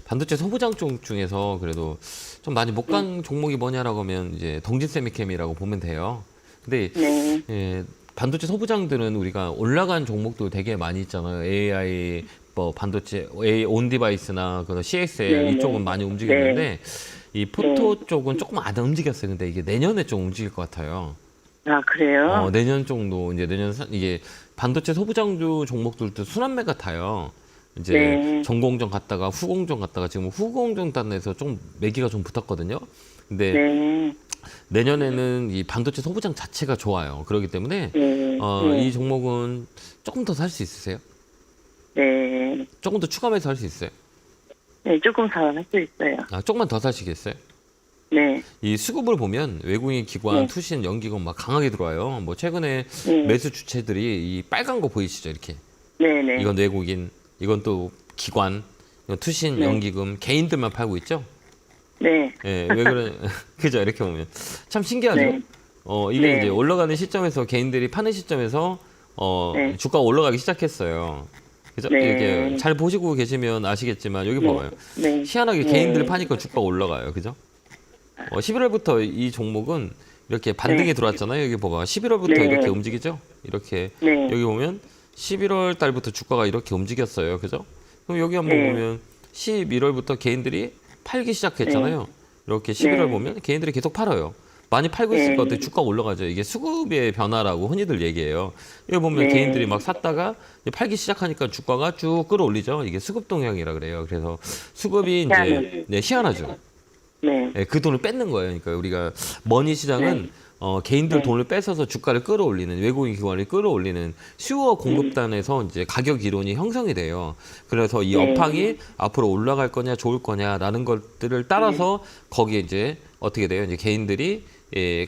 반도체 소부장 쪽 중에서 그래도 좀 많이 못 간 종목이 뭐냐라고 하면 이제 동진세미캠이라고 보면 돼요. 근데 네. 예, 반도체 소부장들은 우리가 올라간 종목도 되게 많이 있잖아요. AI, 뭐 반도체, 온 디바이스나 그 CXL 네, 이쪽은 네. 많이 움직였는데 이 포토 쪽은 조금 안 움직였어요. 근데 이게 내년에 좀 움직일 것 같아요. 아, 그래요? 내년 정도 이제 이게 반도체 소부장주 종목들도 순환매가 타요. 이제 네. 전공정 갔다가 후공정 갔다가 지금 후공정 단에서 좀 매기가 좀 붙었거든요. 근데 네. 내년에는 이 반도체 소부장 자체가 좋아요. 그렇기 때문에 네. 네. 이 종목은 조금 더 살 수 있으세요? 네. 조금 더 추가 매수 할 수 있어요? 네, 조금 더 할 수 있어요. 조금만 더 사시겠어요? 네. 이 수급을 보면 외국인 기관, 네. 투신, 연기금 막 강하게 들어와요. 뭐 최근에 네. 매수 주체들이 이 빨간 거 보이시죠? 이렇게. 네, 네. 이건 외국인, 이건 또 기관, 이건 투신, 네. 연기금, 개인들만 팔고 있죠? 네. 예, 왜 그래? 그죠? 이렇게 보면. 참 신기하죠? 네. 이게 네. 이제 올라가는 시점에서 개인들이 파는 시점에서 네. 주가가 올라가기 시작했어요. 그죠? 네. 이렇게 잘 보시고 계시면 아시겠지만 여기 네. 봐봐요. 네. 희한하게 네. 개인들 파니까 주가가 올라가요. 그죠? 11월부터 이 종목은 이렇게 반등이 네. 들어왔잖아요. 여기 봐봐. 11월부터 네. 이렇게 움직이죠? 이렇게. 네. 여기 보면 11월 달부터 주가가 이렇게 움직였어요. 그죠? 그럼 여기 한번 네. 보면 11월부터 개인들이 팔기 시작했잖아요. 이렇게 11월 네. 보면 개인들이 계속 팔아요. 많이 팔고 있을 네. 것 같아요. 주가가 올라가죠. 이게 수급의 변화라고 흔히들 얘기해요. 여기 보면 네. 개인들이 막 샀다가 이제 팔기 시작하니까 주가가 쭉 끌어올리죠. 이게 수급 동향이라 그래요. 그래서 수급이 이제 희한하죠. 희한하죠. 네. 네, 그 돈을 뺏는 거예요. 그러니까 우리가 머니 시장은 개인들 네. 돈을 뺏어서 주가를 끌어올리는 외국인 기관을 끌어올리는 수요와 공급단에서 이제 가격 이론이 형성이 돼요. 그래서 이 네. 업황이 앞으로 올라갈 거냐 좋을 거냐라는 것들을 따라서 거기에 이제 어떻게 돼요? 이제 개인들이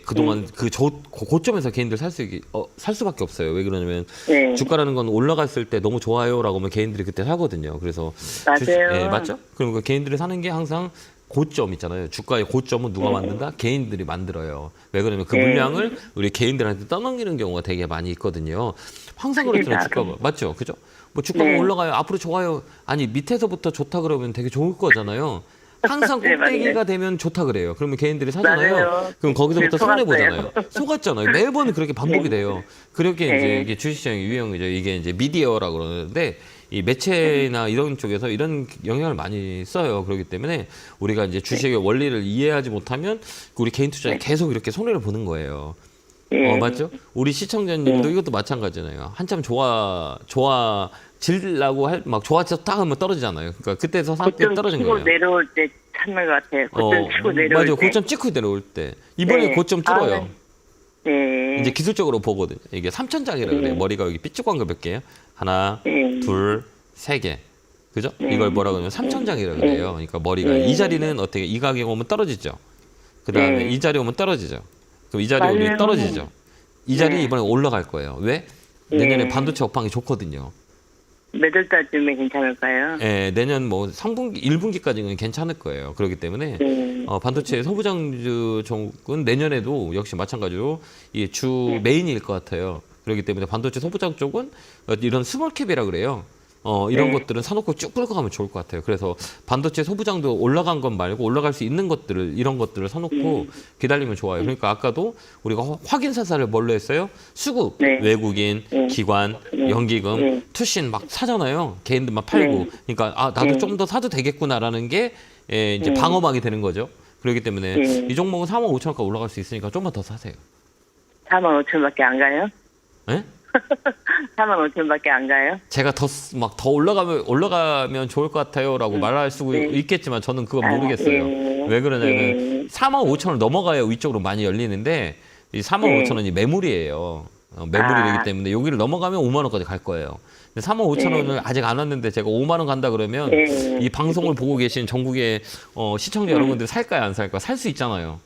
그동안 그 고점에서 개인들 살 수밖에 없어요. 왜 그러냐면 네. 주가라는 건 올라갔을 때 너무 좋아요라고 하면 개인들이 그때 사거든요. 그래서 맞아요. 맞죠? 그럼 그 개인들이 사는 게 항상 고점 있잖아요. 주가의 고점은 누가 만든다? 개인들이 만들어요. 왜 그러냐면 그 네. 물량을 우리 개인들한테 떠넘기는 경우가 되게 많이 있거든요. 항상 그렇잖아요. 주가가. 맞죠? 그죠? 뭐 주가가 네. 올라가요. 앞으로 좋아요. 아니 밑에서부터 좋다 그러면 되게 좋을 거잖아요. 항상 네, 꼭대기가 맞아요. 되면 좋다 그래요. 그러면 개인들이 사잖아요. 맞아요. 그럼 거기서부터 네, 손해 속았어요. 보잖아요. 속았잖아요. 매번 그렇게 반복이 돼요. 그렇게 이제 네. 이게 주식시장의 유형이죠. 이게 이제 미디어라고 그러는데 이 매체나 이런 쪽에서 이런 영향을 많이 써요. 그렇기 때문에 우리가 이제 주식의 원리를 이해하지 못하면 우리 개인 투자에 계속 이렇게 손해를 보는 거예요. 맞죠? 우리 시청자님도 이것도 마찬가지잖아요. 한참 좋아지려고 막 좋아져서 딱 하면 떨어지잖아요. 그러니까 그때서 고점 떨어진 치고 거예요. 내려올 때 찾는 것 같아요. 고점 치고 내려올 맞아요. 때. 고점 찍고 내려올 때. 이번에 네. 고점 뚫어요. 네. 이제 기술적으로 보거든요. 이게 3천장이라 그래요. 머리가 여기 삐죽한 거 몇 개예요? 하나, 네. 둘, 세 개. 그죠? 이걸 뭐라 그러냐면 3천장이라 그래요. 그러니까 머리가 이 자리는 어떻게 이 가격에 오면 떨어지죠. 그다음에 이 자리 오면 떨어지죠. 그럼 이 자리 오면 맞아요. 떨어지죠. 이 자리 네. 이번에 올라갈 거예요. 왜? 내년에 네. 반도체 업황이 좋거든요. 몇 월 달쯤에 괜찮을까요? 예, 내년 뭐 3분기, 1분기까지는 괜찮을 거예요. 그렇기 때문에 네. 반도체 소부장주 쪽은 내년에도 역시 마찬가지로 이 주 메인일 것 같아요. 그렇기 때문에 반도체 소부장 쪽은 이런 스몰캡이라 그래요. 이런 것들은 사놓고 쭉 끌고 가면 좋을 것 같아요. 그래서 반도체 소부장도 올라간 것 말고 올라갈 수 있는 것들을 이런 것들을 사놓고 기다리면 좋아요. 그러니까 아까도 우리가 확인 사살을 뭘로 했어요? 수급, 네. 외국인, 기관, 연기금, 투신 막 사잖아요. 개인들 막 팔고. 그러니까 나도 좀 더 사도 되겠구나라는 게 이제 방어막이 되는 거죠. 그렇기 때문에 이 종목은 4만 5천원까지 올라갈 수 있으니까 좀만 더 사세요. 4만 5천밖에 안 가요? 예? 4만 5천밖에 안 가요? 제가 더 올라가면 좋을 것 같아요라고 말할 수 있겠지만 저는 그건 모르겠어요. 네. 왜 그러냐면 4만 5천을 넘어가야 위쪽으로 많이 열리는데 이 4만 5천 원이 매물이에요. 매물이기 때문에 여기를 넘어가면 5만 원까지 갈 거예요. 근데 3만 5천 원을 아직 안 왔는데 제가 5만 원 간다 그러면 이 방송을 보고 계신 전국의 시청자 여러분들이 살까요 안 살까요? 살 수 있잖아요.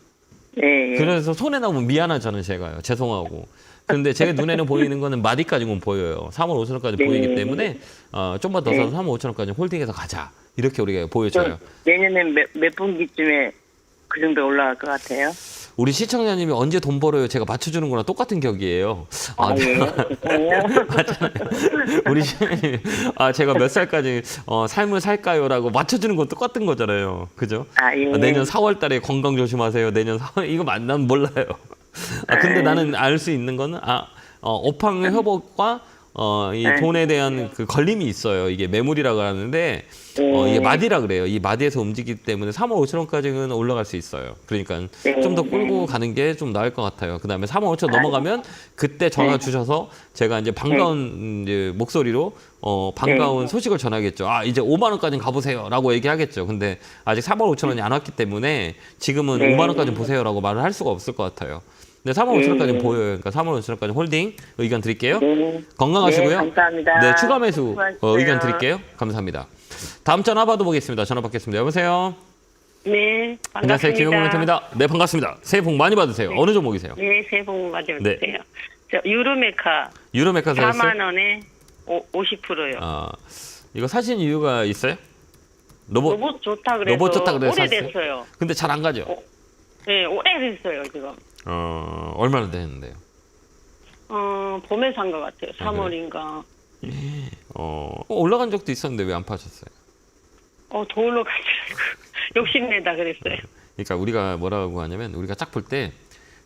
네. 그래서 손해 나면 미안하잖아요, 제가요. 죄송하고. 근데 제 눈에는 보이는 거는 마디까지는 보여요. 3만 5천 원까지 보이기 때문에 좀만 더 사서 3만 5천 원까지 홀딩해서 가자. 이렇게 우리가 보여줘요. 내년에 몇 분기쯤에 그 정도 올라갈 것 같아요? 우리 시청자님이 언제 돈 벌어요? 제가 맞춰주는 거랑 똑같은 격이에요. 예. 우리 시청자님이 제가 몇 살까지 삶을 살까요라고 맞춰주는 건 똑같은 거잖아요. 그죠? 예. 내년 4월 달에 건강 조심하세요. 내년 4월 이거 난 몰라요. 근데 나는 알 수 있는 거는 업황의 회복과 이 돈에 대한 그 걸림이 있어요. 이게 매물이라고 하는데 이게 마디라 그래요. 이 마디에서 움직이기 때문에 3억 5천 원까지는 올라갈 수 있어요. 그러니까 좀 더 끌고 가는 게 좀 나을 것 같아요. 그다음에 3억 5천 넘어가면 그때 전화 주셔서 제가 이제 반가운 이제 목소리로 반가운 소식을 전하겠죠. 이제 5만 원까지는 가보세요라고 얘기하겠죠. 근데 아직 3억 5천 원이 안 왔기 때문에 지금은 5만 원까지 보세요라고 말을 할 수가 없을 것 같아요. 근데 3만 5천 원까지는 보여요. 그러니까 3만 5천 원까지 홀딩 의견 드릴게요. 건강하시고요. 네, 감사합니다. 네, 추가 매수 수고하셨어요. 의견 드릴게요. 감사합니다. 다음 전화 받아보겠습니다. 전화 받겠습니다. 여보세요. 네, 안녕하세요. 반갑습니다. 김용문입니다. 네, 반갑습니다. 새해 복 많이 받으세요. 어느 종목이세요? 네, 새해 복 많이 네. 받으세요. 저 유로메카 유로메카 사셨어요? 4만 원에 50%요. 이거 사신 이유가 있어요? 로봇 좋다 그래서 로봇 좋다 그래서 오래됐어요. 근데 잘 안 가죠? 네, 오래됐어요 지금. 얼마나 됐는데요? 봄에 산 것 같아요. 3월인가. 올라간 적도 있었는데 왜 안 파셨어요? 더 올라가지고 욕심내다 그랬어요. 그러니까 우리가 뭐라고 하냐면 우리가 짝 볼 때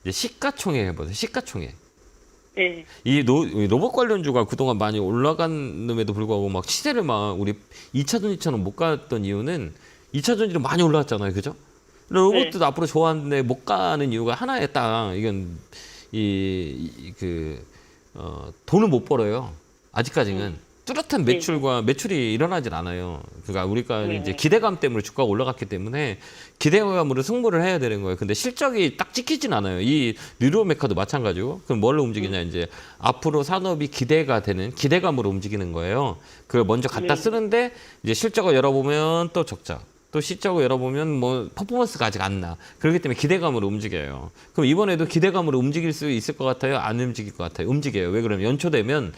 이제 시가총액 해보세요. 시가총액. 네. 이 로봇 관련주가 그동안 많이 올라간음에도 불구하고 막 시세를 막 우리 2차 전지처럼 못 갔던 이유는 2차 전지로 많이 올라왔잖아요. 그죠? 로봇도 앞으로 좋아하는데 못 가는 이유가 하나에 딱 이건 돈을 못 벌어요. 아직까지는 뚜렷한 매출이 일어나질 않아요. 그러니까 우리가 이제 기대감 때문에 주가가 올라갔기 때문에 기대감으로 승부를 해야 되는 거예요. 근데 실적이 딱 찍히진 않아요. 이 뉴로메카도 마찬가지고. 그럼 뭘로 움직이냐 이제 앞으로 산업이 기대가 되는 기대감으로 움직이는 거예요. 그걸 먼저 갖다 쓰는데 이제 실적을 열어보면 또 적자. 또 시적으로 열어보면 뭐 퍼포먼스가 아직 안 나. 그렇기 때문에 기대감으로 움직여요. 그럼 이번에도 기대감으로 움직일 수 있을 것 같아요? 안 움직일 것 같아요? 움직여요. 왜 그러면 연초되면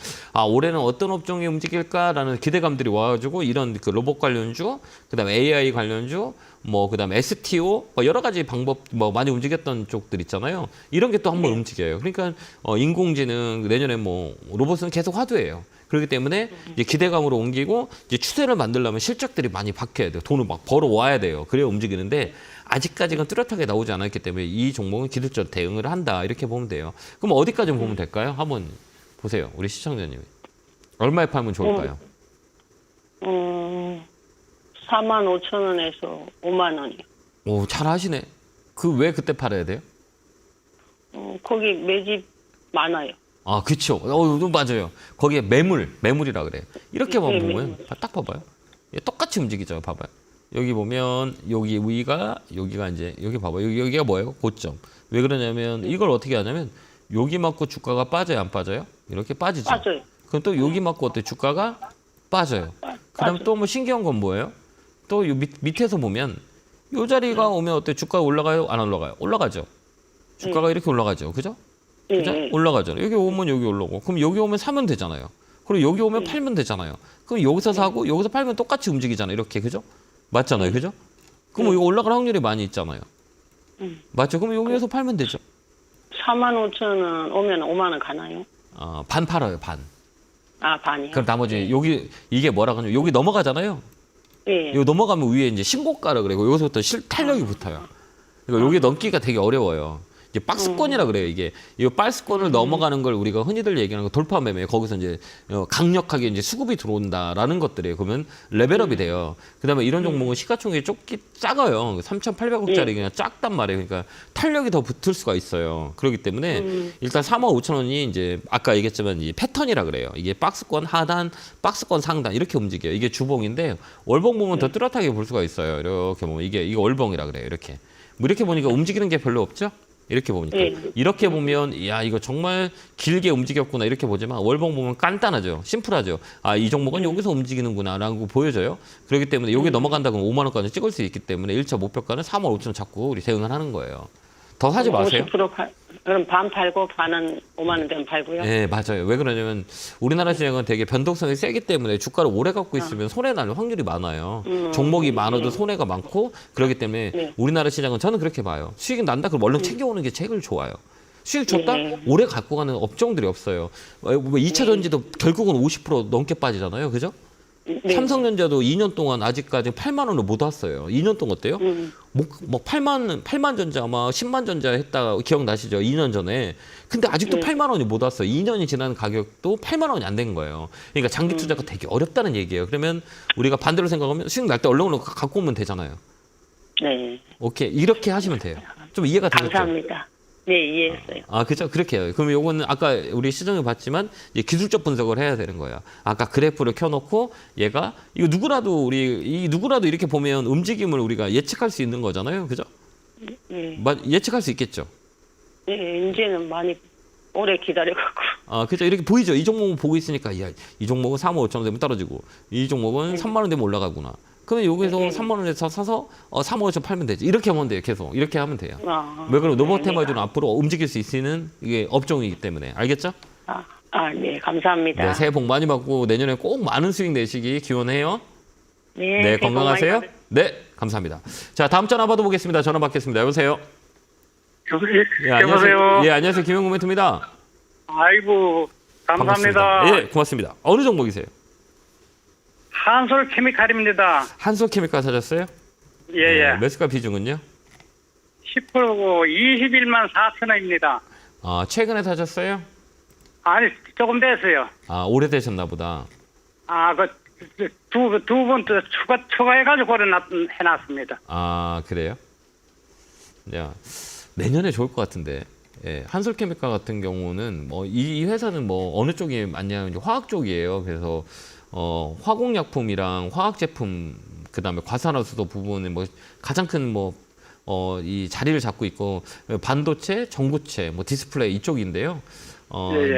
올해는 어떤 업종이 움직일까라는 기대감들이 와가지고 이런 그 로봇 관련주, 그다음에 AI 관련주, 뭐 그다음에 STO 뭐 여러 가지 방법 뭐 많이 움직였던 쪽들 있잖아요. 이런 게 또 한번 움직여요. 그러니까 인공지능 내년에 뭐 로봇은 계속 화두예요. 그렇기 때문에 이제 기대감으로 옮기고 이제 추세를 만들려면 실적들이 많이 바뀌어야 돼요. 돈을 막 벌어 와야 돼요. 그래야 움직이는데 아직까지는 뚜렷하게 나오지 않았기 때문에 이 종목은 기술적 대응을 한다 이렇게 보면 돼요. 그럼 어디까지 보면 될까요? 한번 보세요, 우리 시청자님. 얼마에 팔면 좋을까요? 45,000원에서 5만 원이요. 오, 잘 하시네. 그 왜 그때 팔아야 돼요? 거기 매집 많아요. 아, 그렇죠. 맞아요. 거기에 매물이라 그래요. 이렇게 네, 보면 딱 봐봐요. 똑같이 움직이죠. 봐봐요. 여기 보면 여기 여기가 이제 여기 봐봐요. 여기가 뭐예요? 고점. 왜 그러냐면 이걸 어떻게 하냐면 여기 맞고 주가가 빠져요, 안 빠져요? 이렇게 빠지죠. 빠져요. 그럼 또 여기 맞고 어때? 주가가 빠져요. 그다음 또 뭐 신기한 건 뭐예요? 또 요 밑에서 보면 요 자리가 오면 어때? 주가가 올라가요? 안 올라가요? 올라가죠. 주가가 이렇게 올라가죠. 그죠? 그죠? 올라가죠. 여기 오면 여기 올라오고. 그럼 여기 오면 사면 되잖아요. 그리고 여기 오면 팔면 되잖아요. 그럼 여기서 사고 여기서 팔면 똑같이 움직이잖아요. 이렇게. 그죠? 맞잖아요. 그죠? 그럼 이거 올라갈 확률이 많이 있잖아요. 맞죠? 그럼 여기에서 팔면 되죠. 45,000원 오면 5만 원 가나요? 반 팔아요. 반. 아, 반이요? 그럼 나머지 여기 이게 뭐라 그러냐면 여기 넘어가잖아요. 예. 여기 넘어가면 위에 이제 신고가라 그래요. 여기서부터 탄력이 붙어요. 그러니까 여기 넘기가 되게 어려워요. 이게 박스권이라 그래요. 이게 이 박스권을 넘어가는 걸 우리가 흔히들 얘기하는 거 돌파 매매. 거기서 이제 강력하게 이제 수급이 들어온다라는 것들이에요. 그러면 레벨업이 돼요. 그다음에 이런 종목은 시가총액이 작아요. 3,800억짜리 그냥 작단 말이에요. 그러니까 탄력이 더 붙을 수가 있어요. 그렇기 때문에 일단 35,000원이 이제 아까 얘기했지만 이 패턴이라 그래요. 이게 박스권 하단, 박스권 상단 이렇게 움직여요. 이게 주봉인데 월봉 보면 더 뚜렷하게 볼 수가 있어요. 이렇게 보면 이게 월봉이라 그래요. 이렇게. 뭐 이렇게 보니까 움직이는 게 별로 없죠? 이렇게 보니까 이렇게 보면 야 이거 정말 길게 움직였구나 이렇게 보지만 월봉 보면 간단하죠, 심플하죠. 아 이 종목은 여기서 움직이는구나라고 보여져요. 그렇기 때문에 여기 넘어간다 그러면 5만 원까지 찍을 수 있기 때문에 1차 목표가는 45,000원 잡고 우리 대응을 하는 거예요. 더 사지 마세요. 50% 그럼 반 팔고 반은 5만 원 되면 팔고요? 네, 맞아요. 왜 그러냐면 우리나라 시장은 되게 변동성이 세기 때문에 주가를 오래 갖고 있으면 손해 날 확률이 많아요. 종목이 많아도 손해가 많고 그렇기 때문에 우리나라 시장은 저는 그렇게 봐요. 수익이 난다 그럼 얼른 챙겨오는 게 제일 좋아요. 수익 줬다? 오래 갖고 가는 업종들이 없어요. 2차 전지도 결국은 50% 넘게 빠지잖아요. 그죠? 삼성전자도 2년 동안 아직까지 8만 원을 못 왔어요. 2년 동안 어때요? 뭐 8만 전자 아마 10만 전자 했다 기억나시죠? 2년 전에. 근데 아직도 8만 원이 못 왔어요. 2년이 지난 가격도 8만 원이 안 된 거예요. 그러니까 장기 투자가 되게 어렵다는 얘기예요. 그러면 우리가 반대로 생각하면 수익 날 때 얼른 갖고 오면 되잖아요. 네. 오케이. 이렇게 하시면 돼요. 좀 이해가 되셨죠? 감사합니다. 네, 이해했어요. 아, 그죠? 그렇게 해요. 그럼 요거는 아까 우리 시정해 봤지만 이제 기술적 분석을 해야 되는 거예요. 아까 그래프를 켜놓고 얘가 이거 누구라도 이렇게 보면 움직임을 우리가 예측할 수 있는 거잖아요. 그죠? 네. 예측할 수 있겠죠? 네, 이제는 많이 오래 기다려갖고. 아, 그죠? 이렇게 보이죠? 이 종목은 보고 있으니까 야, 이 종목은 35,000원 되면 떨어지고 이 종목은 3만 원 되면 올라가구나. 그러면 여기서 3만 원에서 사서 3만 원에서 팔면 되지. 이렇게 하면 돼요. 계속 이렇게 하면 돼요. 왜 그러면 노버테마주는 앞으로 움직일 수 있는 이게 업종이기 때문에 알겠죠? 네, 감사합니다. 네, 새해 복 많이 받고 내년에 꼭 많은 수익 내시기 기원해요. 네, 네, 건강하세요. 네, 감사합니다. 자, 다음 전화 받아보겠습니다. 전화 받겠습니다. 여보세요. 예, 안녕하세요. 예, 안녕하세요. 김영구 멘토입니다. 아이고, 감사합니다. 반갑습니다. 예, 고맙습니다. 어느 종목이세요? 한솔 케미칼입니다. 한솔케미칼 사셨어요? 예. 매수가 비중은요? 10%고 21만 4천 원입니다. 아, 최근에 사셨어요? 아니, 조금 됐어요. 아, 오래되셨나 보다. 두 번 또 추가해가지고 해놨습니다. 아, 그래요? 야, 내년에 좋을 것 같은데. 예, 한솔케미칼 같은 경우는 뭐 이 회사는 뭐 어느 쪽이 맞냐면 이제 화학 쪽이에요. 그래서 화공약품이랑 화학 제품 그다음에 과산화수소 부분은 뭐 가장 큰 뭐 이 자리를 잡고 있고 반도체, 전구체, 뭐 디스플레이 이쪽인데요.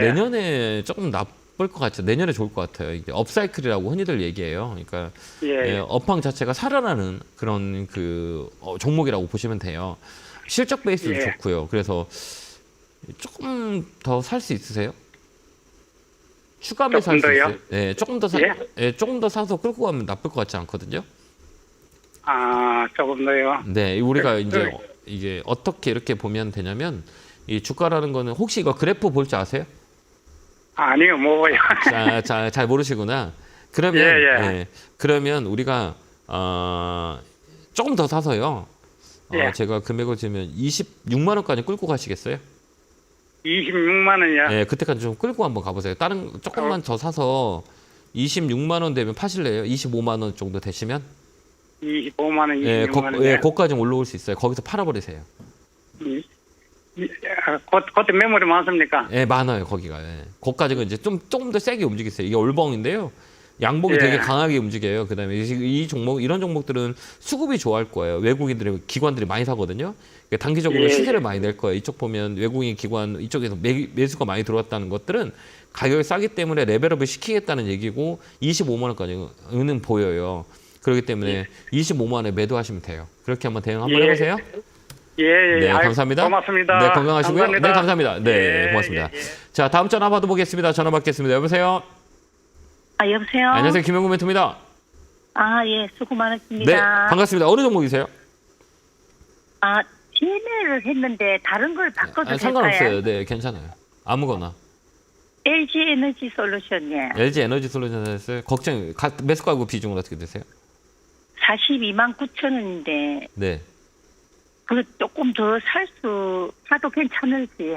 내년에 조금 나쁠 것 같죠. 내년에 좋을 것 같아요. 이게 업사이클이라고 흔히들 얘기해요. 그러니까 업황 자체가 살아나는 그런 종목이라고 보시면 돼요. 실적 베이스도 좋고요. 그래서 조금 더 살 수 있으세요? 추가 매수할 수 있어요? 네, 조금 더 사서 끌고 가면 나쁠 것 같지 않거든요. 아, 조금 더요. 네, 우리가 이제 이게 어떻게 이렇게 보면 되냐면 이 주가라는 거는 혹시 이거 그래프 볼 줄 아세요? 아니요, 뭐요. 잘 모르시구나. 그러면 예. 그러면 우리가 조금 더 사서요. 예. 제가 금액을 주면 26만 원까지 끌고 가시겠어요? 26만 원이요. 네, 그때까지 좀 끌고 한번 가보세요. 다른 조금만 더 사서 26만 원 되면 파실래요? 25만 원 정도 되시면? 25만 원, 26만 예, 원. 예, 거기까지 좀 올라올 수 있어요. 거기서 팔아버리세요. 그때 매물이 많습니까? 예, 많아요, 거기가. 예. 거기까지는 이제 조금 더 세게 움직이세요. 이게 올봉인데요. 양봉이 예. 되게 강하게 움직여요. 그다음에 이 종목, 이런 종목들은 수급이 좋아할 거예요. 외국인들이, 기관들이 많이 사거든요. 그러니까 단기적으로 예. 시세를 많이 낼 거예요. 이쪽 보면 외국인 기관, 이쪽에서 매수가 많이 들어왔다는 것들은 가격이 싸기 때문에 레벨업을 시키겠다는 얘기고 25만 원까지는 보여요. 그렇기 때문에 25만 원에 매도하시면 돼요. 그렇게 한번 대응 한번 예. 해보세요. 예, 네, 아이고, 감사합니다. 고맙습니다. 네, 건강하시고요. 감사합니다. 네, 감사합니다. 네, 예, 고맙습니다. 예. 자, 다음 전화 받아보겠습니다. 전화 받겠습니다. 여보세요? 아, 여보세요? 안녕하세요. 김영구 멘토입니다. 아, 예, 수고 많으십니다. 네, 반갑습니다. 어느 종목이세요? 아, 지매를 했는데 다른 걸 바꿔도 될까요? 상관없어요. 네, 괜찮아요. 아무거나. LG 에너지 솔루션, 예. LG 에너지 솔루션에서 매수 가구 비중은 어떻게 되세요? 42만 9천 원인데, 네. 그 조금 더 사도 괜찮을지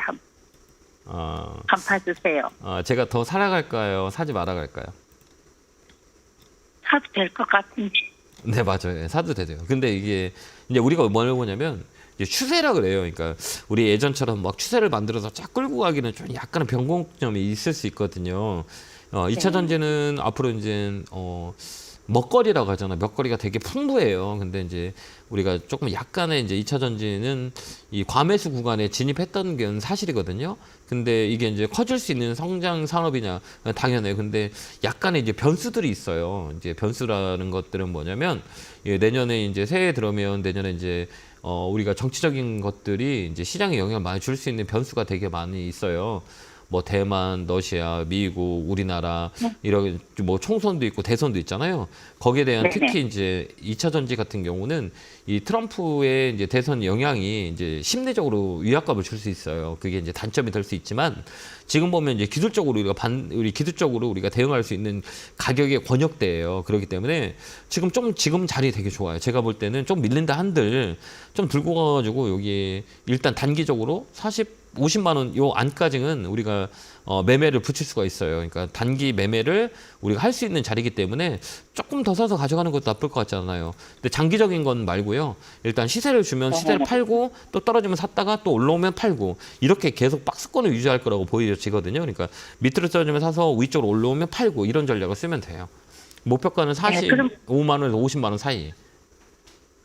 어, 한 봐주세요. 제가 더 살아갈까요? 사지 말아갈까요? 사도 될 것 같은데. 네, 맞아요. 예, 사도 되죠. 근데 이게 이제 우리가 뭘 보냐면 이제 추세라 그래요. 그러니까 우리 예전처럼 막 추세를 만들어서 쫙 끌고 가기는 좀 약간의 변곡점이 있을 수 있거든요. 2차 전지는 앞으로 이제 먹거리라고 하잖아. 먹거리가 되게 풍부해요. 근데 이제 우리가 조금 약간의 이제 2차 전지는 이 과매수 구간에 진입했던 게 사실이거든요. 근데 이게 이제 커질 수 있는 성장 산업이냐? 당연해요. 근데 약간의 이제 변수들이 있어요. 이제 변수라는 것들은 뭐냐면 내년에 이제 새해 들어오면 내년에 이제 우리가 정치적인 것들이 이제 시장에 영향을 많이 줄 수 있는 변수가 되게 많이 있어요. 뭐 대만, 러시아, 미국, 우리나라 이런 뭐 총선도 있고 대선도 있잖아요. 거기에 대한 특히 이제 2차 전지 같은 경우는 이 트럼프의 이제 대선 영향이 이제 심리적으로 위압감을 줄 수 있어요. 그게 이제 단점이 될 수 있지만 지금 보면 이제 기술적으로 기술적으로 우리가 대응할 수 있는 가격의 권역대예요. 그렇기 때문에 지금 자리 되게 좋아요. 제가 볼 때는 좀 밀린다 한들 좀 들고 가가지고 여기 일단 단기적으로 50만 원 요 안까지는 우리가 매매를 붙일 수가 있어요. 그러니까 단기 매매를 우리가 할 수 있는 자리이기 때문에 조금 더 사서 가져가는 것도 나쁠 것 같지 않아요. 근데 장기적인 건 말고요. 일단 시세를 주면 시세를 팔고 또 떨어지면 샀다가 또 올라오면 팔고 이렇게 계속 박스권을 유지할 거라고 보여지거든요. 그러니까 밑으로 떨어지면 사서 위쪽으로 올라오면 팔고 이런 전략을 쓰면 돼요. 목표가는 45만 원에서 50만 원 사이.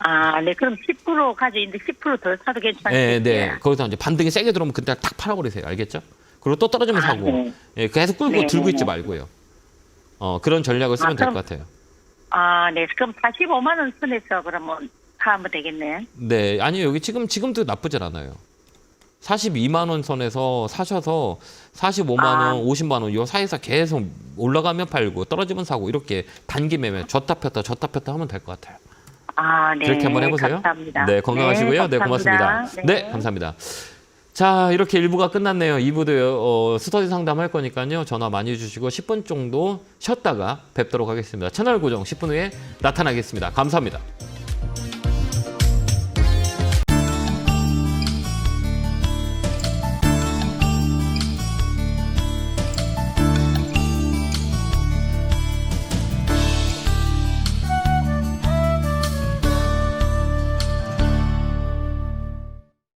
아, 네, 그럼 10% 가지고 있는데 10% 더 사도 괜찮겠어요? 네. 거기서 이제 반등이 세게 들어오면 그때 탁 팔아버리세요. 알겠죠? 그리고 또 떨어지면 사고. 네. 예, 계속 끌고 들고 있지 말고요. 그런 전략을 쓰면 될 것 같아요. 아, 네, 그럼 45만 원 선에서 그러면 사면 되겠네. 네, 아니요. 여기 지금도 나쁘질 않아요. 42만 원 선에서 사셔서 45만 원, 50만 원 요 사이에서 계속 올라가면 팔고 떨어지면 사고 이렇게 단기 매매 줬다 폈다 하면 될 것 같아요. 아, 네. 그렇게 한번 해보세요. 감사합니다. 네, 건강하시고요. 네, 감사합니다. 고맙습니다. 네, 감사합니다. 자, 이렇게 1부가 끝났네요. 2부도 스터디 상담할 거니까요. 전화 많이 주시고 10분 정도 쉬었다가 뵙도록 하겠습니다. 채널 고정 10분 후에 나타나겠습니다. 감사합니다.